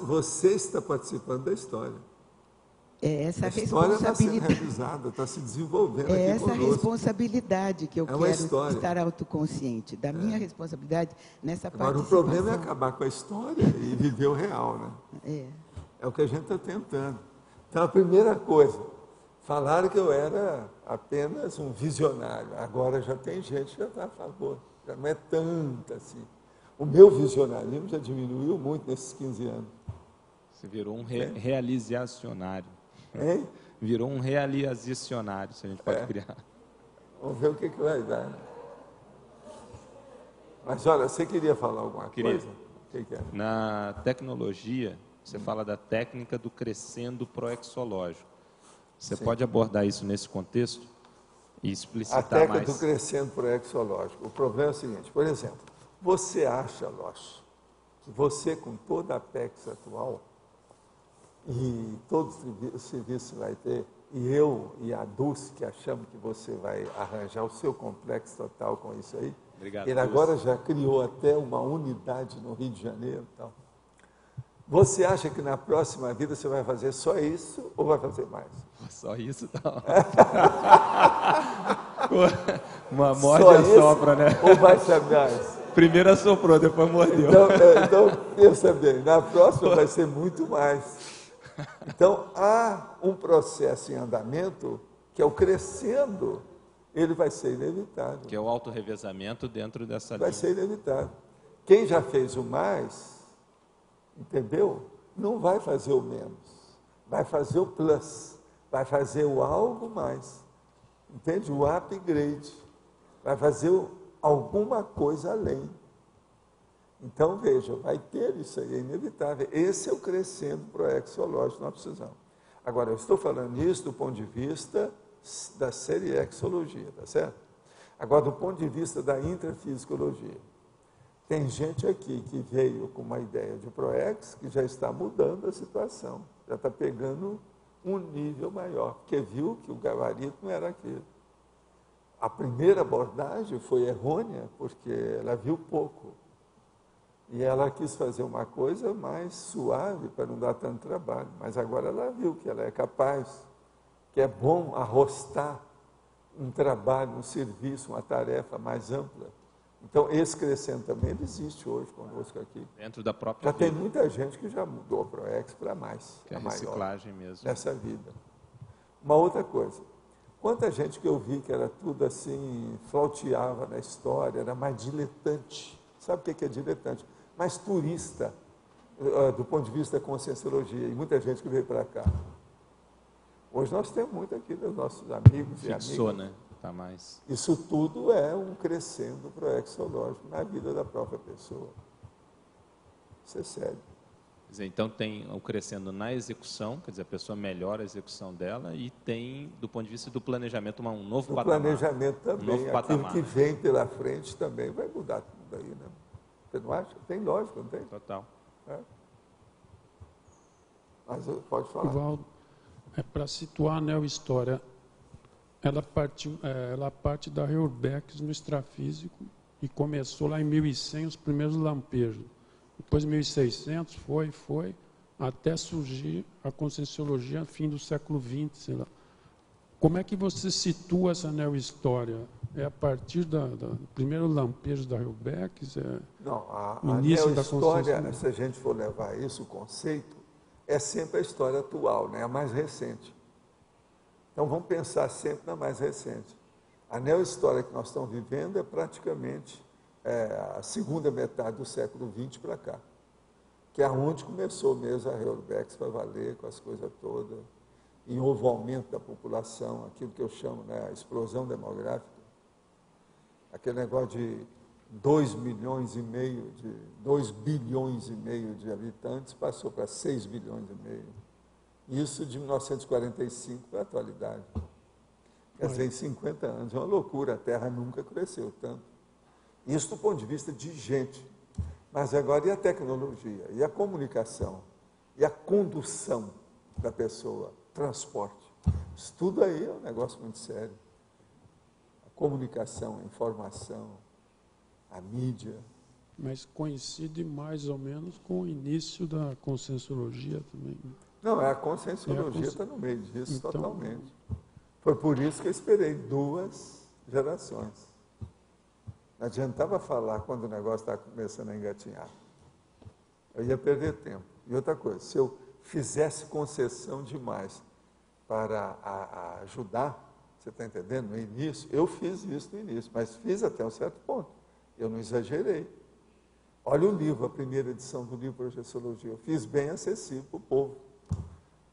Você está participando da história. É essa a história está sendo responsabilidade. realizada, está se desenvolvendo aqui Essa conosco. responsabilidade que eu quero história. estar autoconsciente, da minha responsabilidade nessa Agora, participação. o problema é acabar com a história e viver o real, né? É o que a gente está tentando. Então, a primeira coisa, falaram que eu era apenas um visionário. Agora já tem gente que já está a favor. Já não é tanto assim. O meu visionarismo já diminuiu muito nesses 15 anos. Você virou um realizacionário. Hein? Virou um realizacionário, se a gente pode criar. Vamos ver o que vai dar. Mas, olha, você queria falar alguma coisa? O que é? Na tecnologia, você fala da técnica do crescendo proexológico. Você pode abordar isso nesse contexto e explicitar mais? A técnica do crescendo proexológico. O problema é o seguinte, por exemplo, você acha, Loche, que você, com toda a PEX atual, e todo o serviço que vai ter, e eu e a Dulce, que achamos que você vai arranjar o seu complexo total com isso aí, Obrigado, ele agora já criou até uma unidade no Rio de Janeiro. Então. Você acha que na próxima vida você vai fazer só isso ou vai fazer mais? Só isso não. Uma morde e assopra, né? Ou vai ser mais? Primeiro assoprou, depois mordeu. Então, pensa bem, na próxima vai ser muito mais. Então, há um processo em andamento que é o crescendo, ele vai ser inevitável. Que é o autorrevezamento dentro dessa linha. Vai ser inevitável. Quem já fez o mais, entendeu? Não vai fazer o menos, vai fazer o plus, vai fazer o algo mais, entende? O upgrade, vai fazer alguma coisa além. Então, veja, vai ter isso aí, é inevitável. Esse é o crescendo proexológico que nós precisamos. Agora, eu estou falando isso do ponto de vista da seriexologia, tá certo? Agora, do ponto de vista da intrafisicologia, tem gente aqui que veio com uma ideia de proex que já está mudando a situação, já está pegando um nível maior, porque viu que o gabarito não era aquilo. A primeira abordagem foi errônea, porque ela viu pouco. E ela quis fazer uma coisa mais suave, para não dar tanto trabalho. Mas agora ela viu que ela é capaz, que é bom arrostar um trabalho, um serviço, uma tarefa mais ampla. Então, esse crescendo também ele existe hoje conosco aqui. Dentro da própria vida. Já tem muita gente que já mudou a ProEx para mais. Que é a reciclagem mesmo. Nessa vida. Uma outra coisa. Quanta gente que eu vi que era tudo assim, flauteava na história, era mais diletante. Sabe o que é diletante? Mais turista, do ponto de vista da conscienciologia. E muita gente que veio para cá. Hoje nós temos muito aqui dos nossos amigos e amigas. Fixou, né? Tá mais. Isso tudo é um crescendo proexológico na vida da própria pessoa. Isso é sério. dizer, então tem o crescendo na execução, quer dizer, a pessoa melhora a exexecução dela, e tem, do ponto de vista do planejamento, um novo No patamar. planejamento também, novo aquilo patamar, que né? vem pela frente também vai mudar tudo aí, né? Você não acha? Tem lógica, não tem? Total. É. Mas pode falar. Valdo, para situar a Neohistória, ela parte da Reurbex no extrafísico e começou lá em 1100 os primeiros lampejos. Depois, 1600, foi, até surgir a Conscienciologia no fim do século XX, sei lá. Como é que você situa essa Neohistória? É a partir do primeiro lampejo da Reurbex? Não, a início da Neohistória, Conscienciologia? se a gente for levar isso, o conceito, é sempre a história atual, né? A mais recente. Então, vamos pensar sempre na mais recente. A Neohistória que nós estamos vivendo é praticamente a segunda metade do século XX para cá, que é onde começou mesmo a Reurbex para valer, com as coisas todas, e houve o aumento da população, aquilo que eu chamo, né, a explosão demográfica, aquele negócio de 2 bilhões e meio de habitantes passou para 6 bilhões e meio. Isso de 1945 para a atualidade. Quer dizer, em 50 anos, é uma loucura, a Terra nunca cresceu tanto. Isso do ponto de vista de gente. Mas agora, e a tecnologia? E a comunicação? E a condução da pessoa? Transporte? Isso tudo aí é um negócio muito sério. A comunicação, a informação, a mídia. Mas coincide mais ou menos com o início da Conscienciologia também. Não, a Conscienciologia está no meio disso, então, totalmente. Foi por isso que eu esperei 2 gerações. Não adiantava falar quando o negócio estava começando a engatinhar. Eu ia perder tempo. E outra coisa, se eu fizesse concessão demais para ajudar, você está entendendo? No início, eu fiz isso no início, mas fiz até um certo ponto. Eu não exagerei. Olha o livro, a primeira edição do livro Projeciologia. Eu fiz bem acessível para o povo.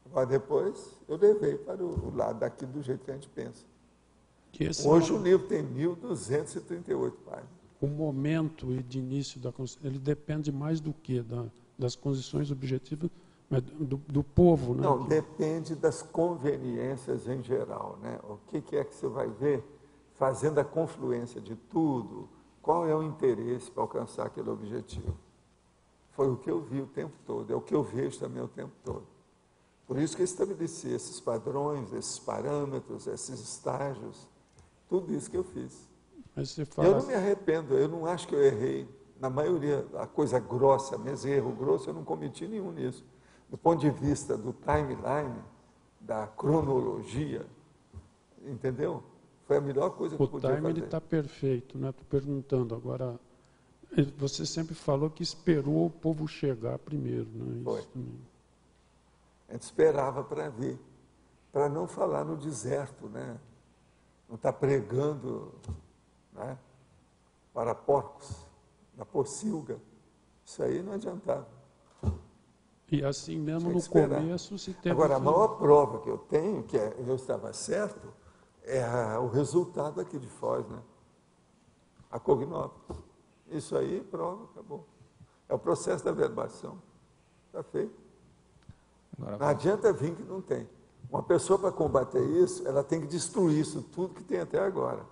Agora, depois, eu levei para o lado daqui do jeito que a gente pensa. Hoje o livro tem 1.238 páginas. O momento de início da Consciência, ele depende mais do quê? Das condições objetivas, mas do povo, né? Não, depende das conveniências em geral, né? O que é que você vai ver fazendo a confluência de tudo? Qual é o interesse para alcançar aquele objetivo? Foi o que eu vi o tempo todo, é o que eu vejo também o tempo todo. Por isso que eu estabeleci esses padrões, esses parâmetros, esses estágios, tudo isso que eu fiz. Mas você fala... Eu não me arrependo, eu não acho que eu errei. Na maioria, a coisa grossa, mesmo erro grosso, eu não cometi nenhum nisso. Do ponto de vista do timeline, da cronologia, entendeu? Foi a melhor coisa que eu podia fazer. O time está perfeito, né? Estou perguntando agora. Você sempre falou que esperou o povo chegar primeiro, né? Foi. Isso também. A gente esperava para vir, para não falar no deserto, né? Não estar pregando, né, para porcos, na pocilga. Isso aí não adiantava. E assim mesmo no esperar. começo se teve... Agora, a maior prova que eu tenho, que eu estava certo, é o resultado aqui de Foz, né? A Cognópolis. Isso aí, prova, acabou. É o processo da verbação. Está feito. Agora, não adianta vir que não tem. Uma pessoa, para combater isso, ela tem que destruir isso tudo que tem até agora.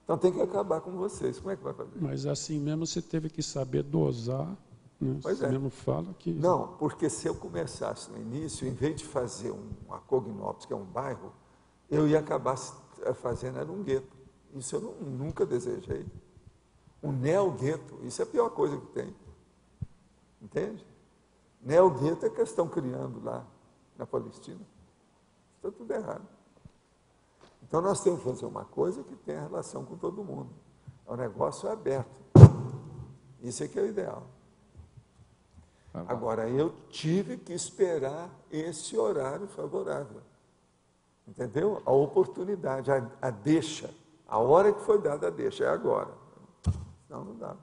Então, tem que acabar com vocês. Como é que vai fazer? Mas assim mesmo você teve que saber dosar, né? Pois Você é. mesmo fala que... Não, porque se eu começasse no início, em vez de fazer uma Cognópolis, que é um bairro, eu ia acabar fazendo era um gueto. Isso eu nunca desejei. Um neo-gueto, isso é a pior coisa que tem. Entende? Neo-gueto é que eles estão criando lá na Palestina. Está tudo errado. Então, nós temos que fazer uma coisa que tenha relação com todo mundo. É um negócio aberto. Isso é que é o ideal. Agora, eu tive que esperar esse horário favorável. Entendeu? A oportunidade, a deixa. A hora que foi dada a deixa, é agora. Não, não dá.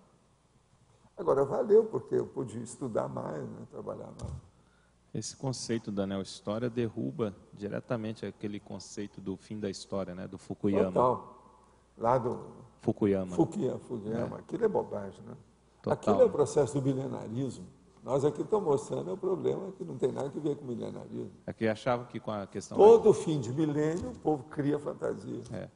Agora, valeu, porque eu podia estudar mais, né, trabalhar mais. Esse conceito da neohistória derruba diretamente aquele conceito do fim da história, né, do Fukuyama. Total. Lá do... Fukuyama. Fukuyama. Aquilo é bobagem, né? Total. Aquilo é o processo do milenarismo. Nós aqui estamos mostrando o problema que não tem nada a ver com o milenarismo. É que achavam que com a questão... Todo fim de milênio, o povo cria fantasia.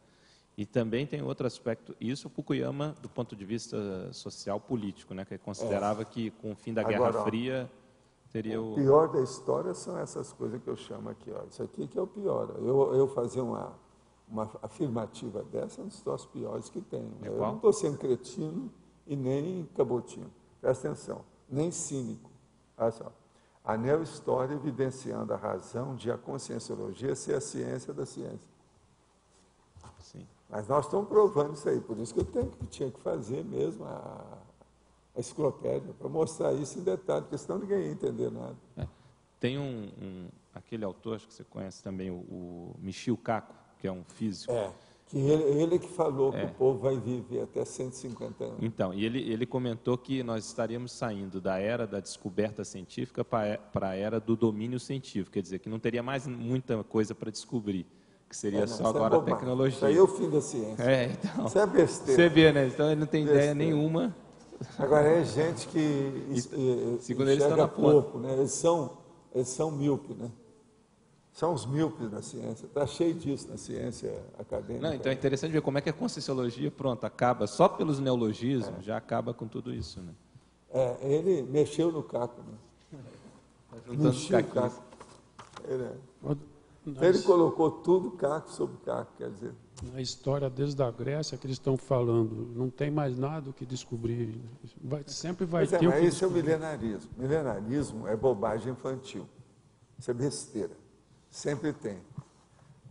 E também tem outro aspecto, isso o Fukuyama, do ponto de vista social político, né, que considerava que com o fim da Guerra Fria teria o pior da história são essas coisas que eu chamo aqui. Ó. Isso aqui que é o pior. Eu fazer uma afirmativa dessa é um dos troços piores que tem. Eu não estou sendo cretino e nem cabotinho. Presta atenção. Nem cínico. Olha só. A neo-história evidenciando a razão de a conscienciologia ser a ciência da ciência. Sim. Mas nós estamos provando isso aí. Por isso que tinha que fazer mesmo a enciclopédia, para mostrar isso em detalhe, porque senão ninguém ia entender nada. Tem aquele autor, acho que você conhece também, o Michio Kaku, que é um físico. Que ele que falou que o povo vai viver até 150 anos. Então, e ele comentou que nós estaríamos saindo da era da descoberta científica para a era do domínio científico, quer dizer, que não teria mais muita coisa para descobrir, que seria só agora a tecnologia. Isso aí é o fim da ciência. Então, isso é besteira. Você vê, né? Então ele não tem ideia nenhuma. Agora, é gente que segundo eles, enxerga pouco, né? Eles são míopes, né? São os míopes na ciência. Está cheio disso na ciência acadêmica. Não, então é interessante ver como é que a conscienciologia, pronto, acaba, só pelos neologismos, já acaba com tudo isso, né? Ele mexeu no caco, né? Mexeu no caco. Ele colocou tudo caco sobre caco, quer dizer... Na história desde a Grécia que eles estão falando, não tem mais nada o que descobrir. Sempre vai ter o que mas esse descobrir. É o milenarismo. Milenarismo é bobagem infantil. Isso é besteira. Sempre tem.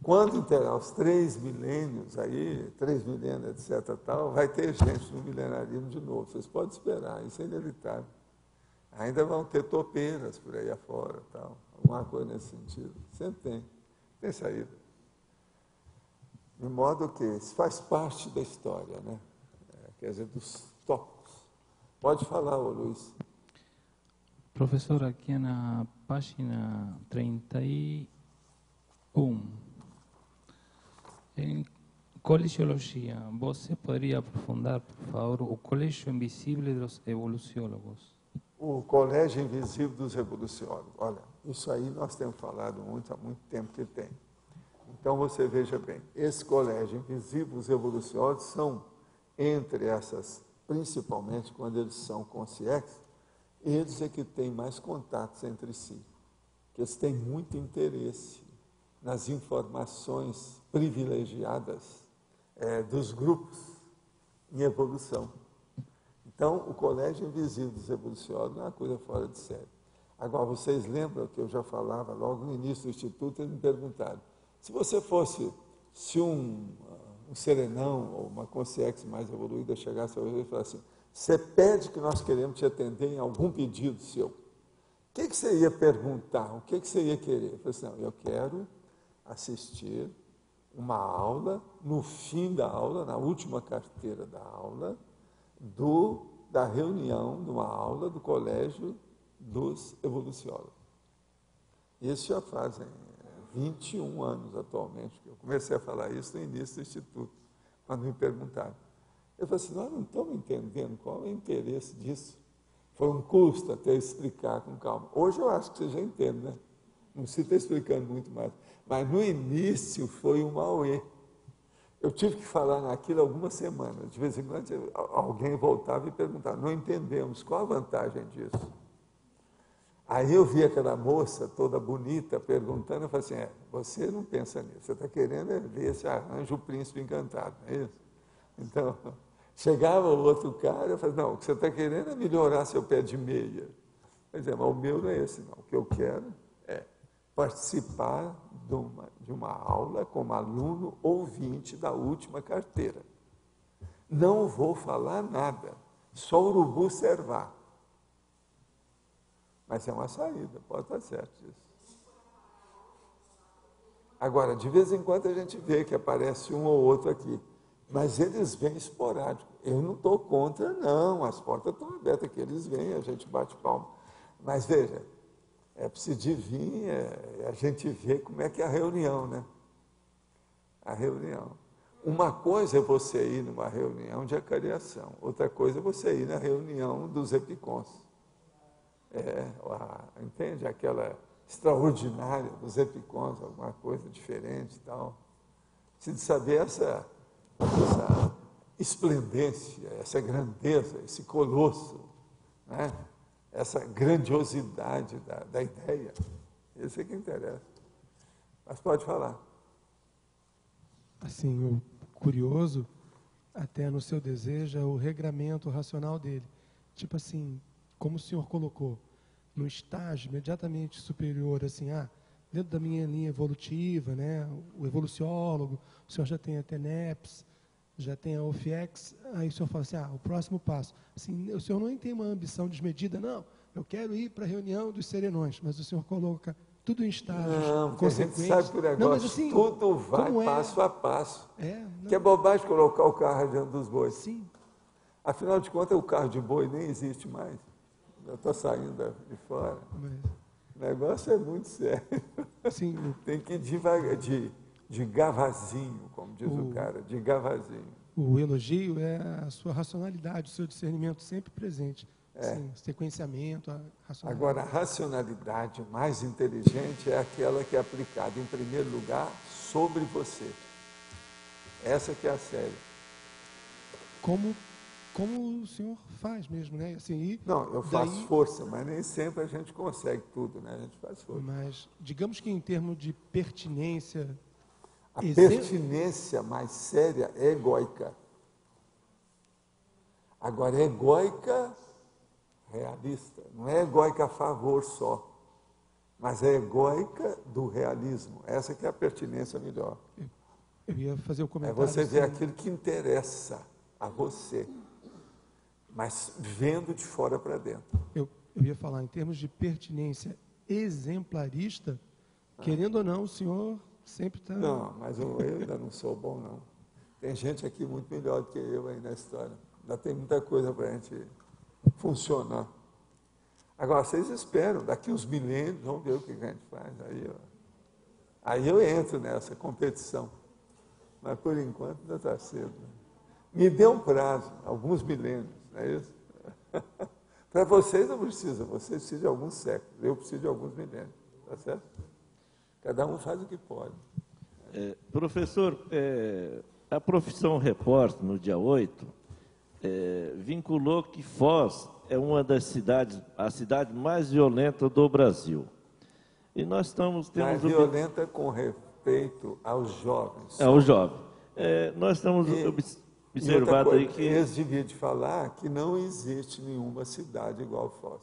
Quando terá os 3 milênios aí, 3 milênios, etc., tal, vai ter gente no milenarismo de novo. Vocês podem esperar, isso é inevitável. Ainda vão ter topeiras por aí afora, tal, alguma coisa nesse sentido. Sempre tem saída. De modo que isso faz parte da história, né? Quer dizer, dos tópicos. Pode falar, ô Luiz. Professor, aqui na página 31, em coleciologia, você poderia aprofundar, por favor, o Colégio Invisível dos Evoluciólogos? O Colégio Invisível dos Evoluciólogos. Olha, isso aí nós temos falado muito, há muito tempo que tem. Então, você veja bem, esse colégio invisível, os evoluciólogos são, entre essas, principalmente quando eles são conscientes, eles é que têm mais contatos entre si, que eles têm muito interesse nas informações privilegiadas dos grupos em evolução. Então, o colégio invisível dos evoluciólogos é uma coisa fora de série. Agora, vocês lembram que eu já falava logo no início do Instituto, eles me perguntaram, se um serenão ou uma consciência mais evoluída chegasse a você e falasse assim, você pede que nós queremos te atender em algum pedido seu. O que você ia perguntar? O que você ia querer? Eu falei assim, não, eu quero assistir uma aula, no fim da aula, na última carteira da aula, da reunião, de uma aula do Colégio dos Evoluciólogos. Isso já fazem 21 anos atualmente, que eu comecei a falar isso no início do Instituto, quando me perguntaram. Eu falei assim, nós não estamos entendendo qual é o interesse disso. Foi um custo até explicar com calma. Hoje eu acho que você já entende, né? Não se está explicando muito mais. Mas no início foi um auê. Eu tive que falar naquilo algumas semanas. De vez em quando alguém voltava e perguntava, não entendemos, qual a vantagem disso? Aí eu vi aquela moça toda bonita perguntando, eu falei assim, você não pensa nisso, você está querendo ver esse arranjo o príncipe encantado, não é isso? Então, chegava o outro cara, eu falei, não, o que você está querendo é melhorar seu pé de meia. Mas o meu não é esse, não. O que eu quero é participar de uma aula como aluno ouvinte da última carteira. Não vou falar nada, só urubu servar. Mas é uma saída, pode estar certo isso. Agora, de vez em quando a gente vê que aparece um ou outro aqui, mas eles vêm esporádicos. Eu não estou contra, não, as portas estão abertas aqui, eles vêm, a gente bate palma. Mas veja, é preciso vir, a gente vê como é que é a reunião, né? A reunião. Uma coisa é você ir numa reunião de acariação, outra coisa é você ir na reunião dos epicons. entende? Aquela extraordinária dos epicons, alguma coisa diferente e tal. Precisa saber essa esplendência, essa grandeza, esse colosso, né? Essa grandiosidade da ideia. Isso é que interessa. Mas pode falar. Assim, o curioso, até no seu desejo, é o regramento racional dele. Tipo assim, como o senhor colocou, no estágio imediatamente superior, assim, dentro da minha linha evolutiva, né, o evoluciólogo, o senhor já tem a TENEPS, já tem a OFIEX, aí o senhor fala assim, o próximo passo. Assim, o senhor não tem uma ambição desmedida, não, eu quero ir para a reunião dos serenões, mas o senhor coloca tudo em estágios consequentes. A gente sabe que o negócio, não, mas, assim, tudo vai passo a passo. Que é bobagem colocar o carro adiante dos bois. Sim. Afinal de contas, o carro de boi nem existe mais. Eu estou saindo de fora. O negócio é muito sério. Sim. Tem que ir devagar, de gavazinho, como diz o cara, de gavazinho. O elogio é a sua racionalidade, o seu discernimento sempre presente. Sim, sequenciamento, a racionalidade. Agora, a racionalidade mais inteligente é aquela que é aplicada, em primeiro lugar, sobre você. Essa que é a séria. Como o senhor faz mesmo, né? Assim, não, eu faço força, mas nem sempre a gente consegue tudo, né? A gente faz força. Mas, digamos que em termos de pertinência... A pertinência mais séria é egóica. Agora, é egóica realista. Não é egóica a favor só, mas é egóica do realismo. Essa que é a pertinência melhor. Eu ia fazer o comentário... É você ver aquilo que interessa a você, mas vendo de fora para dentro. Eu ia falar, em termos de pertinência exemplarista, querendo ou não, o senhor sempre está... Não, mas eu ainda não sou bom, não. Tem gente aqui muito melhor do que eu aí na história. Ainda tem muita coisa para a gente funcionar. Agora, vocês esperam, daqui uns milênios, vamos ver o que a gente faz. Aí eu entro nessa competição. Mas, por enquanto, ainda está cedo. Me dê um prazo, alguns milênios, não é isso? Para vocês não precisa, vocês precisam de alguns séculos, eu preciso de alguns milênios, está certo? Cada um faz o que pode. Professor, a profissão repórter, no dia 8, vinculou que Foz é uma das cidades, a cidade mais violenta do Brasil. E nós temos... Mais violenta com respeito aos jovens. Aos jovens. Nós estamos observando aí que... Eles deviam de falar que não existe nenhuma cidade igual Foz.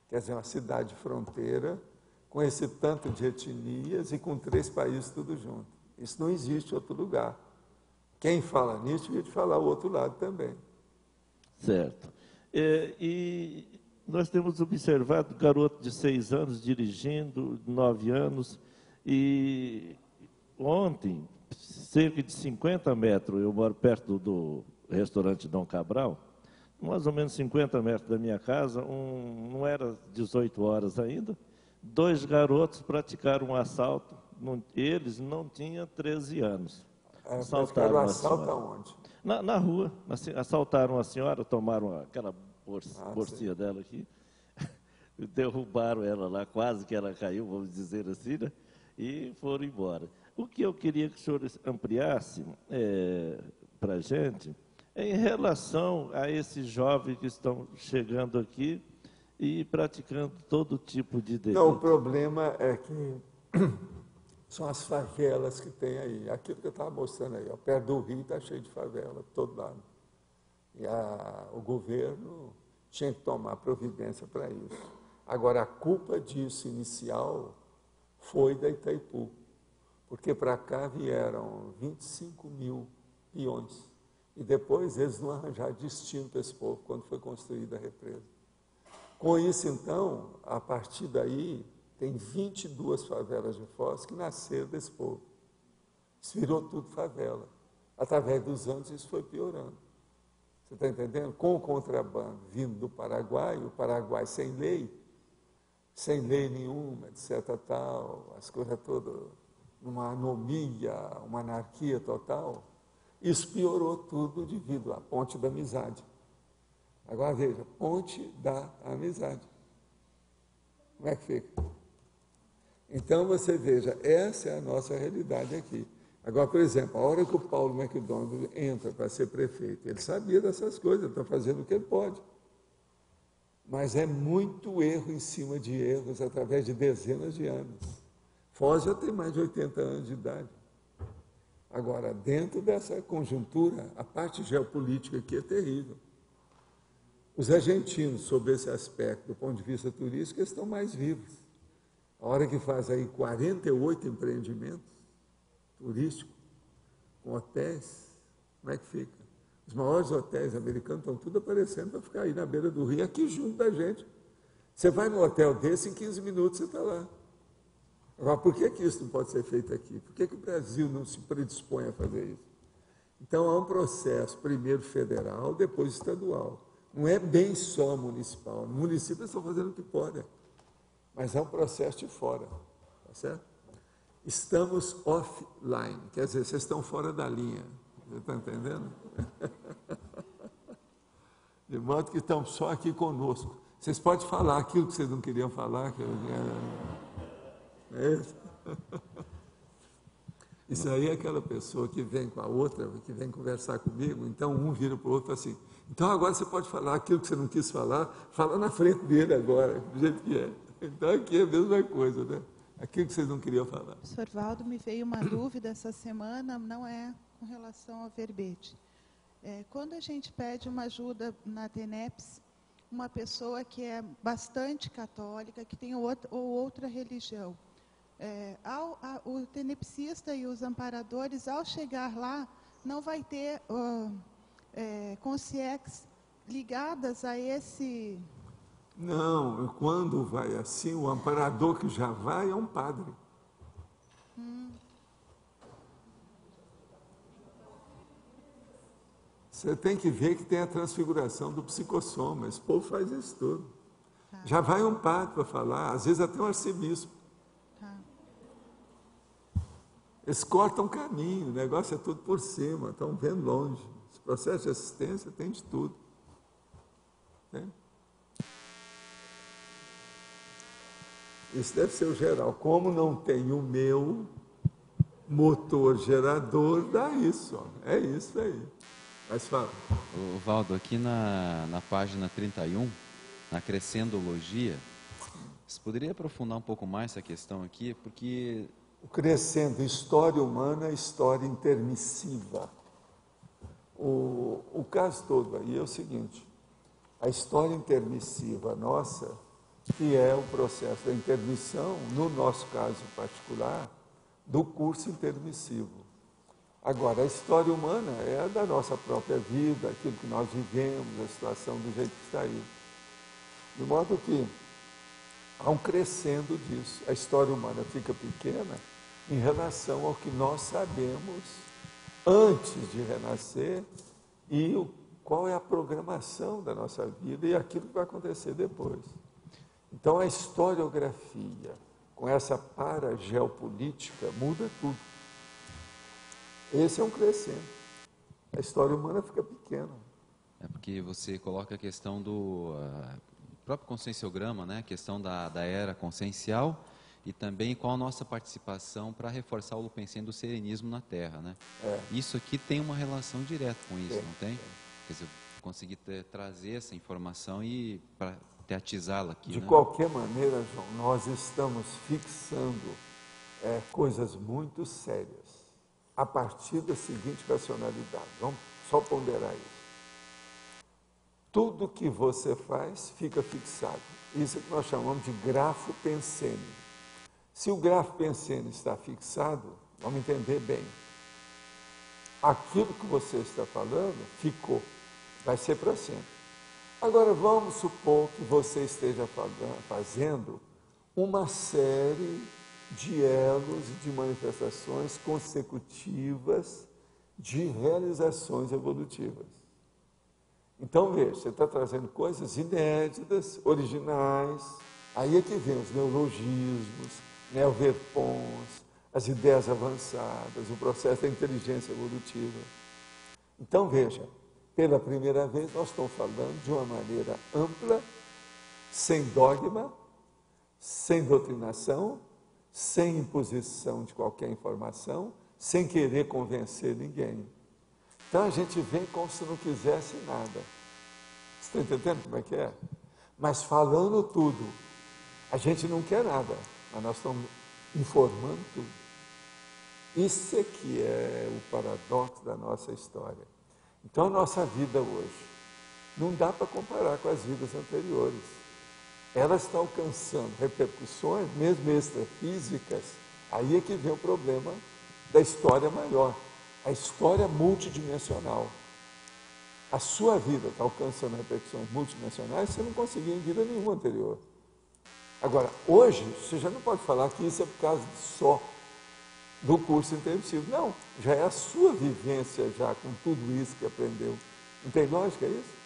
Quer dizer, uma cidade fronteira, com esse tanto de etnias e com 3 países tudo junto. Isso não existe em outro lugar. Quem fala nisso devia de falar o outro lado também. Certo. E nós temos observado garoto de 6 anos dirigindo, 9 anos, e ontem, cerca de 50 metros, eu moro perto do restaurante Dom Cabral, mais ou menos 50 metros da minha casa, não era 18 horas ainda, 2 garotos praticaram um assalto, eles não tinham 13 anos. Assaltaram o assalto aonde? Na rua, assaltaram a senhora, tomaram aquela bolsinha dela aqui, derrubaram ela lá, quase que ela caiu, vamos dizer assim, né? E foram embora. O que eu queria que o senhor ampliasse para a gente é em relação a esses jovens que estão chegando aqui e praticando todo tipo de delito. Não, o problema é que são as favelas que tem aí. Aquilo que eu estava mostrando aí, ó, perto do Rio está cheio de favela, todo lado. E o governo tinha que tomar providência para isso. Agora, a culpa disso inicial foi da Itaipu, porque para cá vieram 25 mil peões. E depois eles não arranjaram destino para esse povo quando foi construída a represa. Com isso, então, a partir daí, tem 22 favelas de Foz que nasceram desse povo. Isso virou tudo favela. Através dos anos, isso foi piorando. Você está entendendo? Com o contrabando vindo do Paraguai, o Paraguai sem lei nenhuma, etc. Tal, as coisas todas, uma anomia, uma anarquia total, isso piorou tudo devido à Ponte da Amizade. Agora veja, Ponte da Amizade. Como é que fica? Então, você veja, essa é a nossa realidade aqui. Agora, por exemplo, a hora que o Paulo McDonald entra para ser prefeito, ele sabia dessas coisas, ele está fazendo o que ele pode. Mas é muito erro em cima de erros, através de dezenas de anos. Foz já tem mais de 80 anos de idade. Agora, dentro dessa conjuntura, a parte geopolítica aqui é terrível. Os argentinos, sob esse aspecto, do ponto de vista turístico, estão mais vivos. A hora que faz aí 48 empreendimentos turísticos, com hotéis, como é que fica? Os maiores hotéis americanos estão tudo aparecendo para ficar aí na beira do rio, aqui junto da gente. Você vai num hotel desse, em 15 minutos você está lá. Agora, por que isso não pode ser feito aqui? Por que o Brasil não se predispõe a fazer isso? Então, há um processo, primeiro federal, depois estadual. Não é bem só municipal. Os municípios estão fazendo o que podem, mas é um processo de fora, tá certo? Estamos offline, quer dizer, vocês estão fora da linha. Você está entendendo? De modo que estão só aqui conosco. Vocês podem falar aquilo que vocês não queriam falar. É isso? Isso aí é aquela pessoa que vem com a outra, que vem conversar comigo, então um vira para o outro assim, então agora você pode falar aquilo que você não quis falar, fala na frente dele agora, do jeito que é. Então aqui é a mesma coisa, né? Aquilo que vocês não queriam falar. Professor Valdo, me veio uma dúvida essa semana, não é com relação ao verbete. Quando a gente pede uma ajuda na TENEPS, uma pessoa que é bastante católica, que tem outra religião, o tenepsista e os amparadores, ao chegar lá, não vai ter consciências ligadas a esse... Não, quando vai assim, o amparador que já vai é um padre. Você tem que ver que tem a transfiguração do psicossoma, esse povo faz isso tudo. Tá. Já vai um padre para falar, às vezes até um arcebispo. Tá. Eles cortam caminho, o negócio é tudo por cima, estão vendo longe. Esse processo de assistência tem de tudo. Tem? Isso deve ser o geral. Como não tem o meu motor gerador, dá isso. Ó. É isso aí. Mas fala. O Valdo, aqui na página 31, na Crescendologia, você poderia aprofundar um pouco mais essa questão aqui? Porque... O Crescendo, história humana, história intermissiva. O caso todo aí é o seguinte, a história intermissiva nossa, que é o processo da intermissão, no nosso caso particular, do curso intermissivo. Agora, a história humana é a da nossa própria vida, aquilo que nós vivemos, a situação do jeito que está aí. De modo que há um crescendo disso. A história humana fica pequena em relação ao que nós sabemos antes de renascer e qual é a programação da nossa vida e aquilo que vai acontecer depois. Então, a historiografia, com essa parageopolítica, muda tudo. Esse é um crescendo. A história humana fica pequena. É porque você coloca a questão do próprio conscienciograma, né? A questão da era consciencial e também qual a nossa participação para reforçar o Lupensiano do serenismo na Terra, né? Isso aqui tem uma relação direta com isso, não tem? Quer dizer, conseguir trazer essa informação e para teatizá-la aqui. De né? qualquer maneira, João, nós estamos fixando coisas muito sérias a partir da seguinte racionalidade. Vamos só ponderar isso. Tudo que você faz fica fixado. Isso é que nós chamamos de grafo pensene. Se o grafo pensene está fixado, vamos entender bem. Aquilo que você está falando ficou, vai ser para sempre. Agora, vamos supor que você esteja fazendo uma série de elos e de manifestações consecutivas de realizações evolutivas. Então, veja, você está trazendo coisas inéditas, originais, aí é que vem os neologismos, neoverpons, as ideias avançadas, o processo da inteligência evolutiva. Então, veja, pela primeira vez nós estamos falando de uma maneira ampla, sem dogma, sem doutrinação, sem imposição de qualquer informação, sem querer convencer ninguém. Então a gente vem como se não quisesse nada. Você está entendendo como é que é? Mas falando tudo, a gente não quer nada, mas nós estamos informando tudo. Isso é que é o paradoxo da nossa história. Então a nossa vida hoje não dá para comparar com as vidas anteriores. Ela está alcançando repercussões, mesmo extrafísicas. Aí é que vem o problema da história maior, a história multidimensional. A sua vida está alcançando repercussões multidimensionais, você não conseguia em vida nenhuma anterior. Agora, hoje, você já não pode falar que isso é por causa só do curso intensivo. Não, já é a sua vivência já com tudo isso que aprendeu. Não tem lógica isso?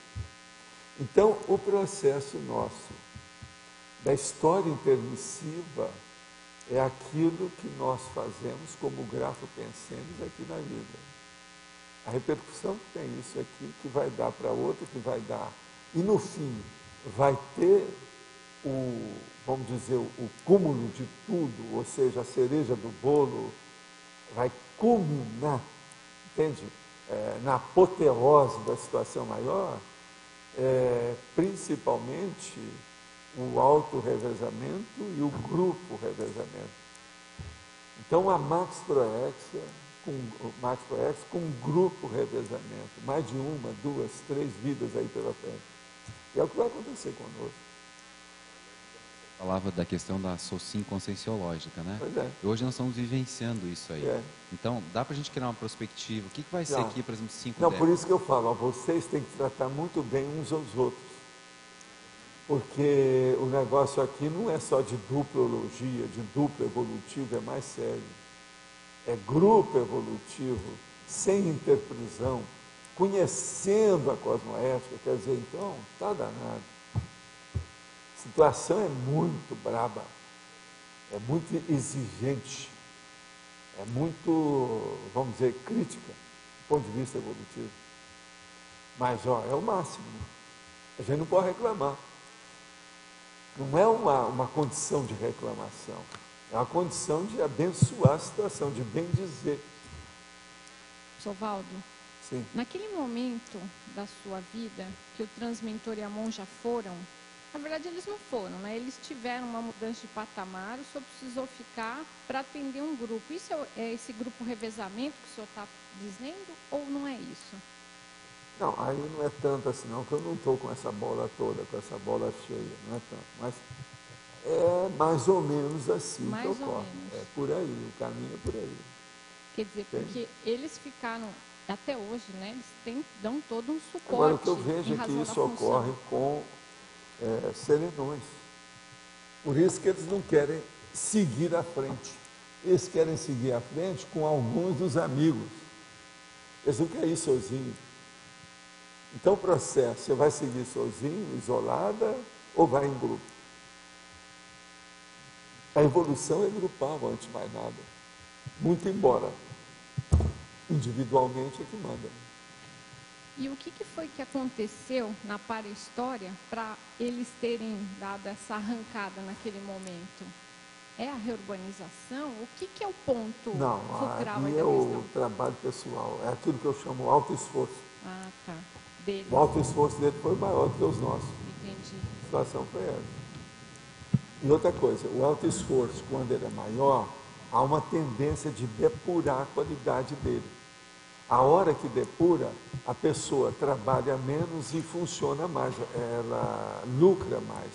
Então, o processo nosso da história intermissiva é aquilo que nós fazemos como grafo pensemos aqui na vida. A repercussão tem isso aqui que vai dar para outro, que vai dar. E no fim, vai ter vamos dizer, o cúmulo de tudo, ou seja, a cereja do bolo, vai culminar, entende? Na apoteose da situação maior, principalmente o auto-revezamento e o grupo revezamento. Então, a Max Proexia, com um grupo revezamento, mais de uma, duas, três vidas aí pela frente. E é o que vai acontecer conosco. Falava da questão da SOCIM conscienciológica, né? Pois é. E hoje nós estamos vivenciando isso aí. É. Então, dá para a gente criar uma perspectiva. O que vai ser aqui, por exemplo, 5 Não, décadas? por isso que eu falo, ó, vocês têm que tratar muito bem uns aos outros. Porque o negócio aqui não é só de duplologia, de duplo evolutivo, é mais sério. É grupo evolutivo, sem interprisão, conhecendo a cosmoética, quer dizer, então, está danado. A situação é muito braba, é muito exigente, é muito, vamos dizer, crítica, do ponto de vista evolutivo. Mas, ó, é o máximo. A gente não pode reclamar. Não é uma condição de reclamação, é uma condição de abençoar a situação, de bem dizer. Sovaldo, sim. Naquele momento da sua vida que o transmentor e a monja foram, na verdade eles não foram, né? Eles tiveram uma mudança de patamar, o senhor precisou ficar para atender um grupo. Isso é esse grupo revezamento que o senhor está dizendo ou não é isso? Não, aí não é tanto assim não, que eu não estou com essa bola toda, com essa bola cheia, não é tanto, mas é mais ou menos assim mais que ocorre. É por aí, o caminho é por aí. Quer dizer, porque eles ficaram, até hoje, né, eles dão todo um suporte. Agora, o que eu vejo é que isso ocorre com serenões. Por isso que eles não querem seguir à frente. Eles querem seguir à frente com alguns dos amigos. Eles não querem ir sozinhos. Então, o processo, você vai seguir sozinho, isolada, ou vai em grupo? A evolução é grupal, antes de mais nada. Muito embora, individualmente é que manda. E o que foi que aconteceu na para-história para eles terem dado essa arrancada naquele momento? É a reurbanização? O que é o ponto fulcral aí da é questão? o trabalho pessoal, é aquilo que eu chamo alto esforço. Ah, tá. Dele. O alto esforço dele foi maior do que os nossos. Entendi. A situação foi essa. E outra coisa, o alto esforço, quando ele é maior, há uma tendência de depurar a qualidade dele. A hora que depura, a pessoa trabalha menos e funciona mais, ela lucra mais,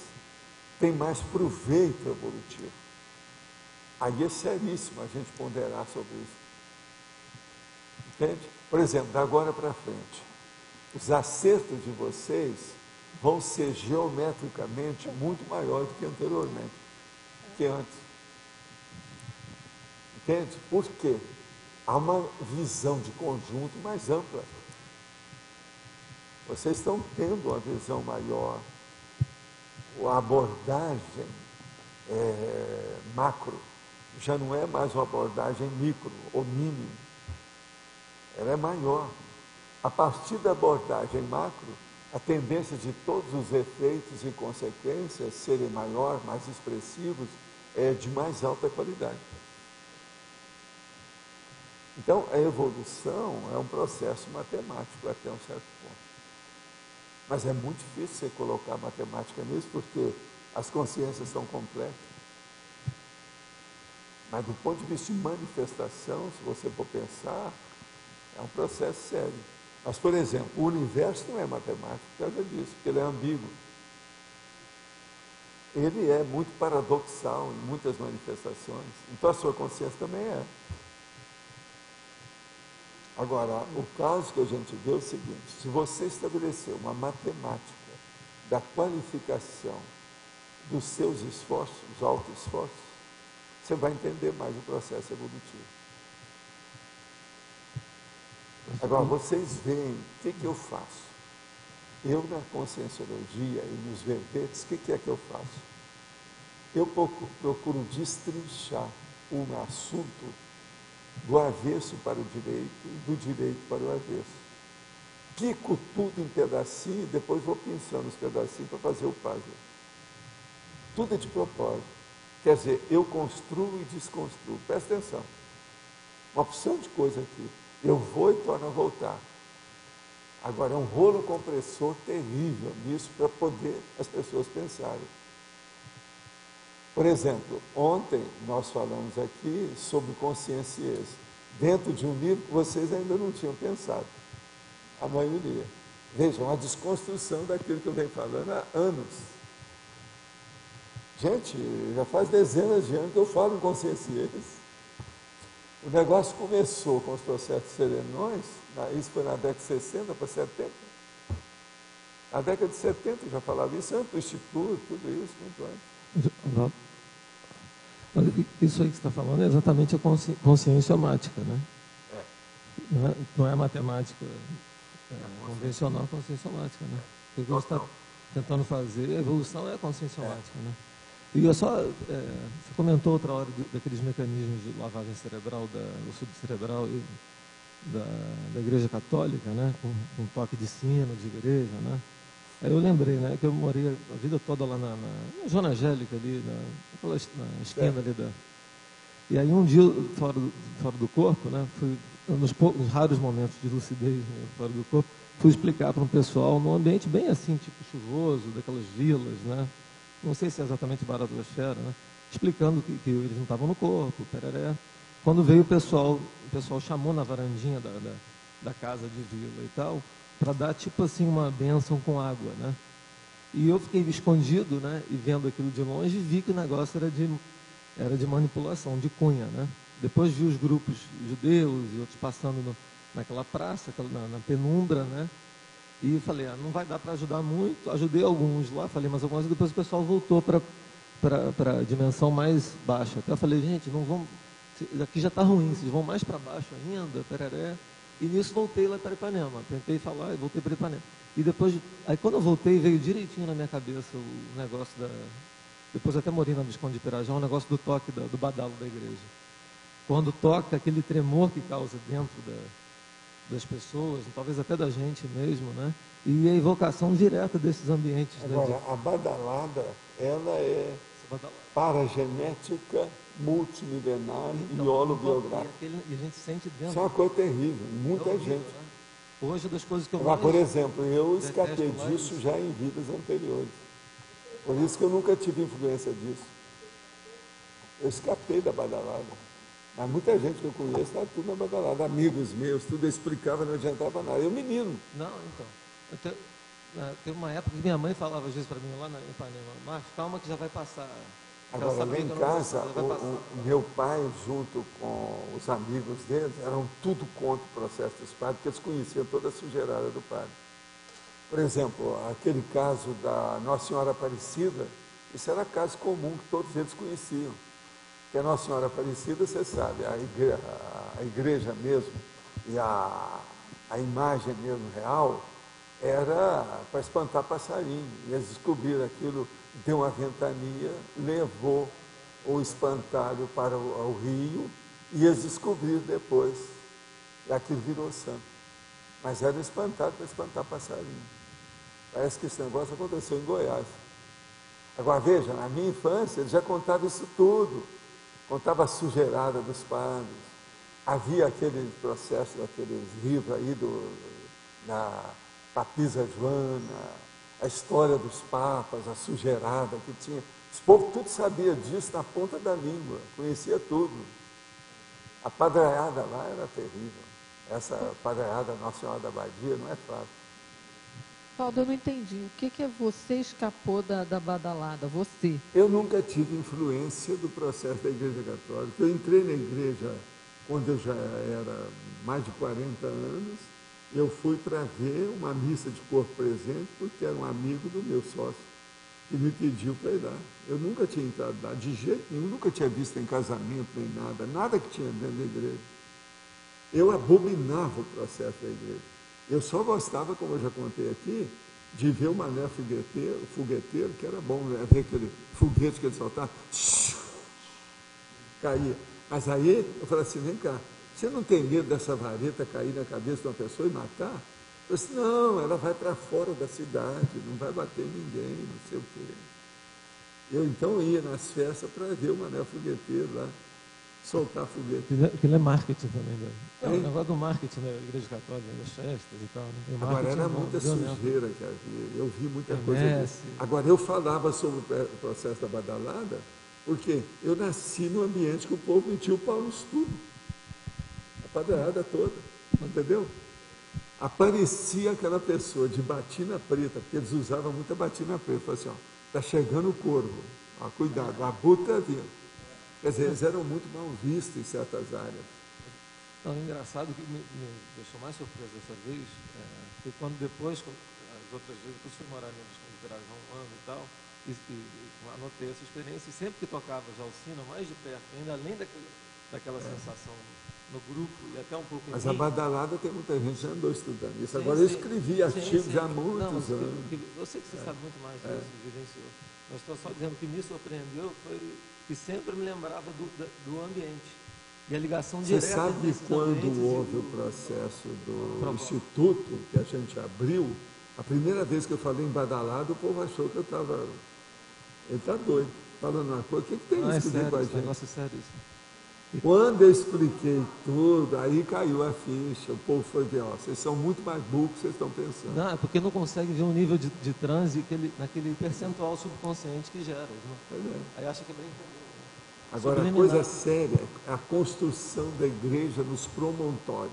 tem mais proveito evolutivo. Aí é seríssimo a gente ponderar sobre isso. Entende? Por exemplo, da agora para frente, os acertos de vocês vão ser geometricamente muito maiores do que anteriormente, do que antes. Entende? Por quê? Há uma visão de conjunto mais ampla. Vocês estão tendo uma visão maior. A abordagem macro já não é mais uma abordagem micro ou mínimo. Ela é maior. A partir da abordagem macro, a tendência de todos os efeitos e consequências serem maior, mais expressivos, é de mais alta qualidade. Então, a evolução é um processo matemático até um certo ponto. Mas é muito difícil você colocar matemática nisso, porque as consciências são complexas. Mas do ponto de vista de manifestação, se você for pensar, é um processo sério. Mas, por exemplo, o universo não é matemático por causa disso, porque ele é ambíguo. Ele é muito paradoxal em muitas manifestações. Então, a sua consciência também é. Agora, o caso que a gente vê é o seguinte: se você estabelecer uma matemática da qualificação dos seus esforços, os auto-esforços, você vai entender mais o processo evolutivo. Agora, vocês veem o que eu faço. Eu, na conscienciologia e nos verbetes, o que é que eu faço? Eu procuro destrinchar um assunto do avesso para o direito e do direito para o avesso. Pico tudo em pedacinho e depois vou pinçando os pedacinhos para fazer o puzzle. Tudo é de propósito. Quer dizer, eu construo e desconstruo. Presta atenção. Uma opção de coisa aqui. Eu vou e torno a voltar. Agora, é um rolo compressor terrível nisso para poder as pessoas pensarem. Por exemplo, ontem nós falamos aqui sobre consciência. Dentro de um livro que vocês ainda não tinham pensado. A maioria. Vejam, a desconstrução daquilo que eu venho falando há anos. Gente, já faz dezenas de anos que eu falo em consciência. O negócio começou com os processos serenões, isso foi na década de 60 para 70. Na década de 70 eu já falava isso, antes do Instituto, tudo isso, muito antes. Isso aí que você está falando é exatamente a consciência somática, né? Não é a matemática convencional, a consciência somática, né? O que você está tentando fazer, a evolução é a consciência somática, né? E eu só, você comentou outra hora daqueles mecanismos de lavagem cerebral, do subcerebral e da Igreja Católica, né? Com toque de sino, de igreja, né? Aí eu lembrei, né, que eu morei a vida toda lá na Zona Angélica, ali, na esquina ali da... E aí um dia, fora do corpo, né, fui, nos raros momentos de lucidez, né, fora do corpo, fui explicar para um pessoal, num ambiente bem assim, tipo chuvoso, daquelas vilas, né, não sei se é exatamente Baratosfera, né, explicando que eles não estavam no corpo, pereré. Quando veio o pessoal chamou na varandinha da casa de vila e tal, para dar tipo assim uma bênção com água, né? E eu fiquei escondido, né? E vendo aquilo de longe, vi que o negócio era de manipulação, de cunha, né? Depois vi os grupos judeus e outros passando naquela praça, na penumbra, né? E falei, não vai dar para ajudar muito. Ajudei alguns lá, falei, mas alguns, depois o pessoal voltou para a dimensão mais baixa. Até eu falei, gente, não vão, aqui já está ruim, vocês vão mais para baixo ainda, pereré. E nisso voltei lá para Ipanema, tentei falar e voltei para Ipanema. E depois, aí quando eu voltei, veio direitinho na minha cabeça o negócio depois até morri na Visconde de Pirajá, o negócio do toque do badalo da igreja. Quando toca, aquele tremor que causa dentro das pessoas, talvez até da gente mesmo, né? E a invocação direta desses ambientes. Agora, né? A badalada, ela é paragenética, multimilenar e holobiográfica. E a gente sente dentro. Isso é uma coisa terrível, muita gente. Né? Hoje, das coisas que eu Agora, por exemplo, eu escapei disso já em vidas anteriores. Por isso que eu nunca tive influência disso. Eu escapei da badalada. Mas muita gente que eu conheço está tudo na badalada. Amigos meus, tudo eu explicava, não adiantava nada. Eu menino. Não, então. Teve uma época que minha mãe falava às vezes para mim lá em Ipanema, Marcos, calma que já vai passar. Agora, lá em casa, o meu pai, junto com os amigos deles, eram tudo contra o processo dos padres, porque eles conheciam toda a sujeirada do padre. Por exemplo, aquele caso da Nossa Senhora Aparecida, isso era caso comum que todos eles conheciam. Que a Nossa Senhora Aparecida, você sabe, a igreja mesmo, e a imagem mesmo real, era para espantar passarinho. E eles descobriram aquilo, deu uma ventania, levou o espantalho para o rio, e eles descobriram depois, e aquilo virou santo. Mas era espantado para espantar passarinho. Parece que esse negócio aconteceu em Goiás. Agora, veja, na minha infância, ele já contava isso tudo. Contava a sujeirada dos padres. Havia aquele processo daqueles livros aí da Papisa Joana, a história dos papas, a sujeirada que tinha. Os povos tudo sabia disso na ponta da língua, conhecia tudo. A padraiada lá era terrível. Essa padraiada Nossa Senhora da Badia não é fácil. Valdo, eu não entendi. O que é você escapou da badalada? Você? Eu nunca tive influência do processo da Igreja Católica. Eu entrei na igreja quando eu já era mais de 40 anos. Eu fui para ver uma missa de corpo presente, porque era um amigo do meu sócio, que me pediu para ir lá. Eu nunca tinha entrado lá, de jeito nenhum, nunca tinha visto em casamento, nem nada que tinha dentro da igreja. Eu abominava o processo da igreja. Eu só gostava, como eu já contei aqui, de ver o Mané fogueteiro, que era bom, né? Ver aquele foguete que ele soltava, caía. Mas aí eu falei assim, vem cá, você não tem medo dessa vareta cair na cabeça de uma pessoa e matar? Eu disse, não, ela vai para fora da cidade, não vai bater ninguém, não sei o quê. Eu então ia nas festas para ver o Mané fogueteiro lá, soltar foguete. Aquilo é marketing também, né? É o negócio do marketing da Igreja Católica, das festas e tal. Né? Agora era muita sujeira que havia, eu vi muita coisa disso. Agora eu falava sobre o processo da badalada, porque eu nasci num ambiente que o povo metia o pau no estudo. A padrada toda, entendeu? Aparecia aquela pessoa de batina preta, porque eles usavam muita batina preta. Falei assim, ó, está chegando o corvo, ó, cuidado, a abutre está vindo. Quer dizer, eles eram muito mal vistos em certas áreas. Então, o engraçado que me deixou mais surpreso dessa vez foi quando depois, as outras vezes, eu fui morar em Vitragem há um ano e tal, e anotei essa experiência, e sempre que tocava Jalcina, mais de perto, ainda além daquela sensação no grupo e até um pouco em Mas mim. a badalada tem muita gente que já andou estudando isso. Agora eu escrevi artigos já há muitos anos. Eu sei que você sabe muito mais disso, vivenciou. Mas estou só dizendo que me surpreendeu foi que sempre me lembrava do ambiente. E a ligação direta. Você sabe quando houve o processo do Instituto, que a gente abriu, a primeira vez que eu falei em badalada, o povo achou que eu estava... Ele está doido, falando uma coisa. O que tem isso a ver com a gente? Negócio é sério isso. Quando eu expliquei tudo, aí caiu a ficha. O povo foi ver, ó, vocês são muito mais burros do que vocês estão pensando. Não, é porque não consegue ver um nível de transe naquele percentual subconsciente que gera. Aí acha que é brincadeira. Agora, a coisa séria é a construção da igreja nos promontórios.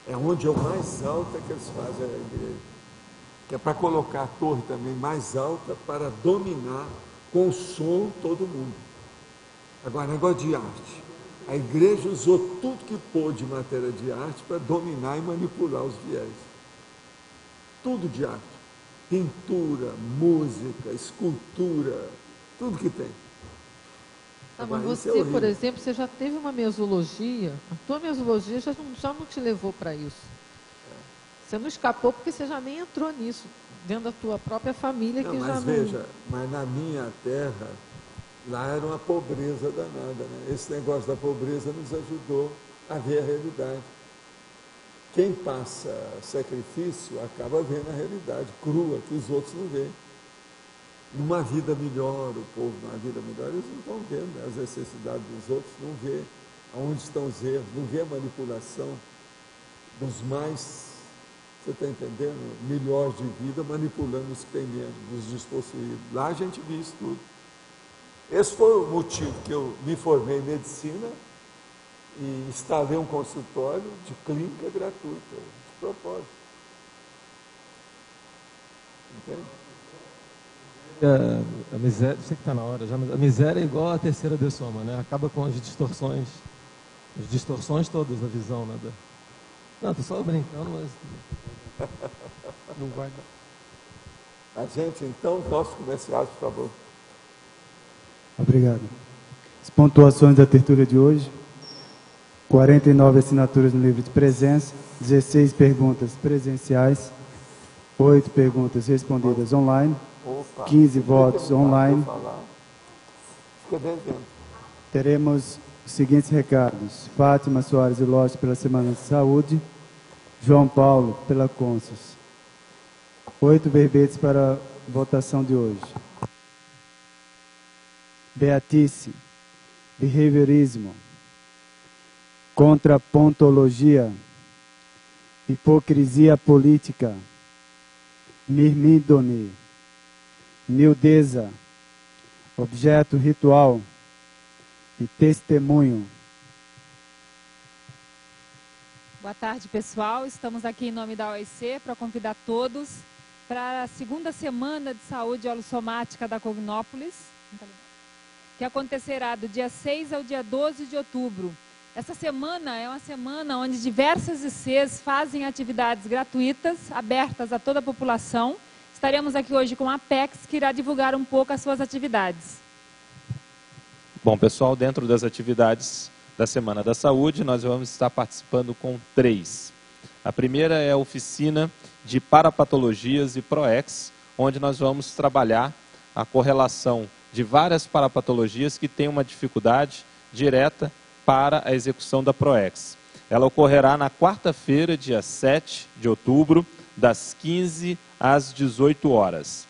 É onde é o mais alto que eles fazem a igreja. Que é para colocar a torre também mais alta para dominar com som todo mundo. Agora, negócio de arte. A igreja usou tudo que pôde de matéria de arte para dominar e manipular os fiéis. Tudo de arte. Pintura, música, escultura, tudo que tem. Mas você, por exemplo, você já teve uma mesologia, a tua mesologia já não te levou para isso. Você não escapou porque você já nem entrou nisso, dentro da tua própria família. Não, que mas já veja, mas na minha terra, lá era uma pobreza danada, né? Esse negócio da pobreza nos ajudou a ver a realidade. Quem passa sacrifício acaba vendo a realidade crua, que os outros não veem. Numa vida melhor, o povo numa vida melhor, eles não estão vendo, né? As necessidades dos outros, não vê aonde estão os erros, não vê a manipulação dos mais, você está entendendo, melhores de vida, manipulando os que têm menos, dos despossuídos. Lá a gente viu isso tudo. Esse foi o motivo que eu me formei em medicina e instalei um consultório de clínica gratuita, de propósito. Entende? A miséria, sei que está na hora já, mas a miséria é igual a terceira de soma, né? Acaba com as distorções todas da visão, né? Não, estou só brincando, mas não vai dar. A gente, então, nossos comerciais, por favor. Obrigado. As pontuações da tertúlia de hoje: 49 assinaturas no livro de presença, 16 perguntas presenciais, 8 perguntas respondidas online, 15 votos online. Teremos os seguintes recados: Fátima Soares e Lócio pela Semana de Saúde, João Paulo pela Consus. 8 verbetes para a votação de hoje. Beatice, behaviorismo, contrapontologia, hipocrisia política, mirmídone, miudeza, objeto ritual e testemunho. Boa tarde, pessoal. Estamos aqui em nome da OIC para convidar todos para a segunda semana de saúde holossomática da Cognópolis, que acontecerá do dia 6 ao dia 12 de outubro. Essa semana é uma semana onde diversas ICs fazem atividades gratuitas, abertas a toda a população. Estaremos aqui hoje com a Apex, que irá divulgar um pouco as suas atividades. Bom, pessoal, dentro das atividades da Semana da Saúde, nós vamos estar participando com 3. A primeira é a oficina de parapatologias e PROEX, onde nós vamos trabalhar a correlação de várias parapatologias que têm uma dificuldade direta para a execução da PROEX. Ela ocorrerá na quarta-feira, dia 7 de outubro, das 15 às 18 horas.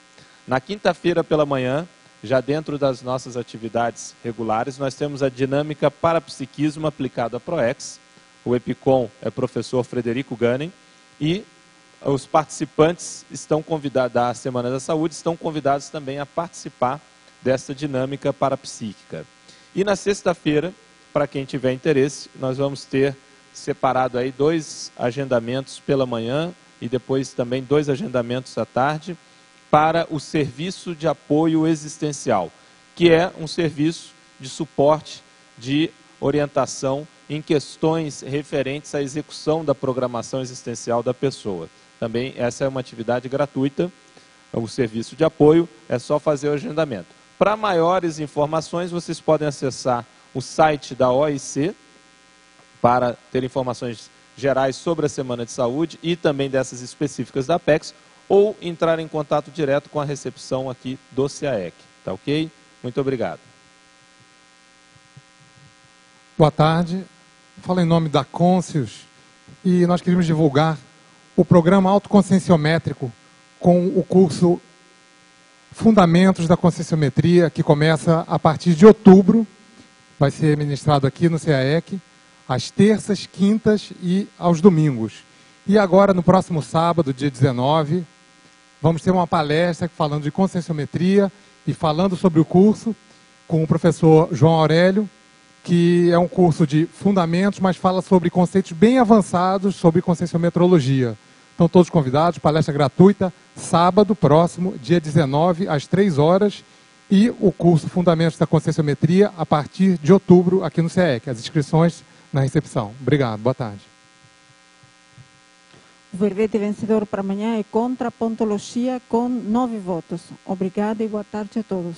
Na quinta-feira pela manhã, já dentro das nossas atividades regulares, nós temos a dinâmica parapsiquismo aplicado à PROEX. O EPICOM é o professor Frederico Ganem e os participantes estão convidados da Semana da Saúde, estão convidados também a participar dessa dinâmica parapsíquica. E na sexta-feira, para quem tiver interesse, nós vamos ter separado aí 2 agendamentos pela manhã e depois também 2 agendamentos à tarde para o serviço de apoio existencial, que é um serviço de suporte, de orientação em questões referentes à execução da programação existencial da pessoa. Também essa é uma atividade gratuita, o serviço de apoio, é só fazer o agendamento. Para maiores informações, vocês podem acessar o site da OIC para ter informações gerais sobre a Semana de Saúde e também dessas específicas da Apex, ou entrar em contato direto com a recepção aqui do CAEC. Tá ok? Muito obrigado. Boa tarde. Falo em nome da Conscius e nós queríamos divulgar o programa autoconscienciométrico com o curso Fundamentos da Conscienciometria, que começa a partir de outubro. Vai ser ministrado aqui no CAEC, às terças, quintas e aos domingos. E agora, no próximo sábado, dia 19, vamos ter uma palestra falando de conscienciometria e falando sobre o curso com o professor João Aurélio, que é um curso de fundamentos, mas fala sobre conceitos bem avançados sobre conscienciometrologia. Estão todos convidados, palestra gratuita, sábado próximo, dia 19, às 3 horas, e o curso Fundamentos da Conscienciometria a partir de outubro aqui no CAEC. As inscrições na recepção. Obrigado, boa tarde. O verbete vencedor para amanhã é contrapontologia com 9 votos. Obrigada e boa tarde a todos.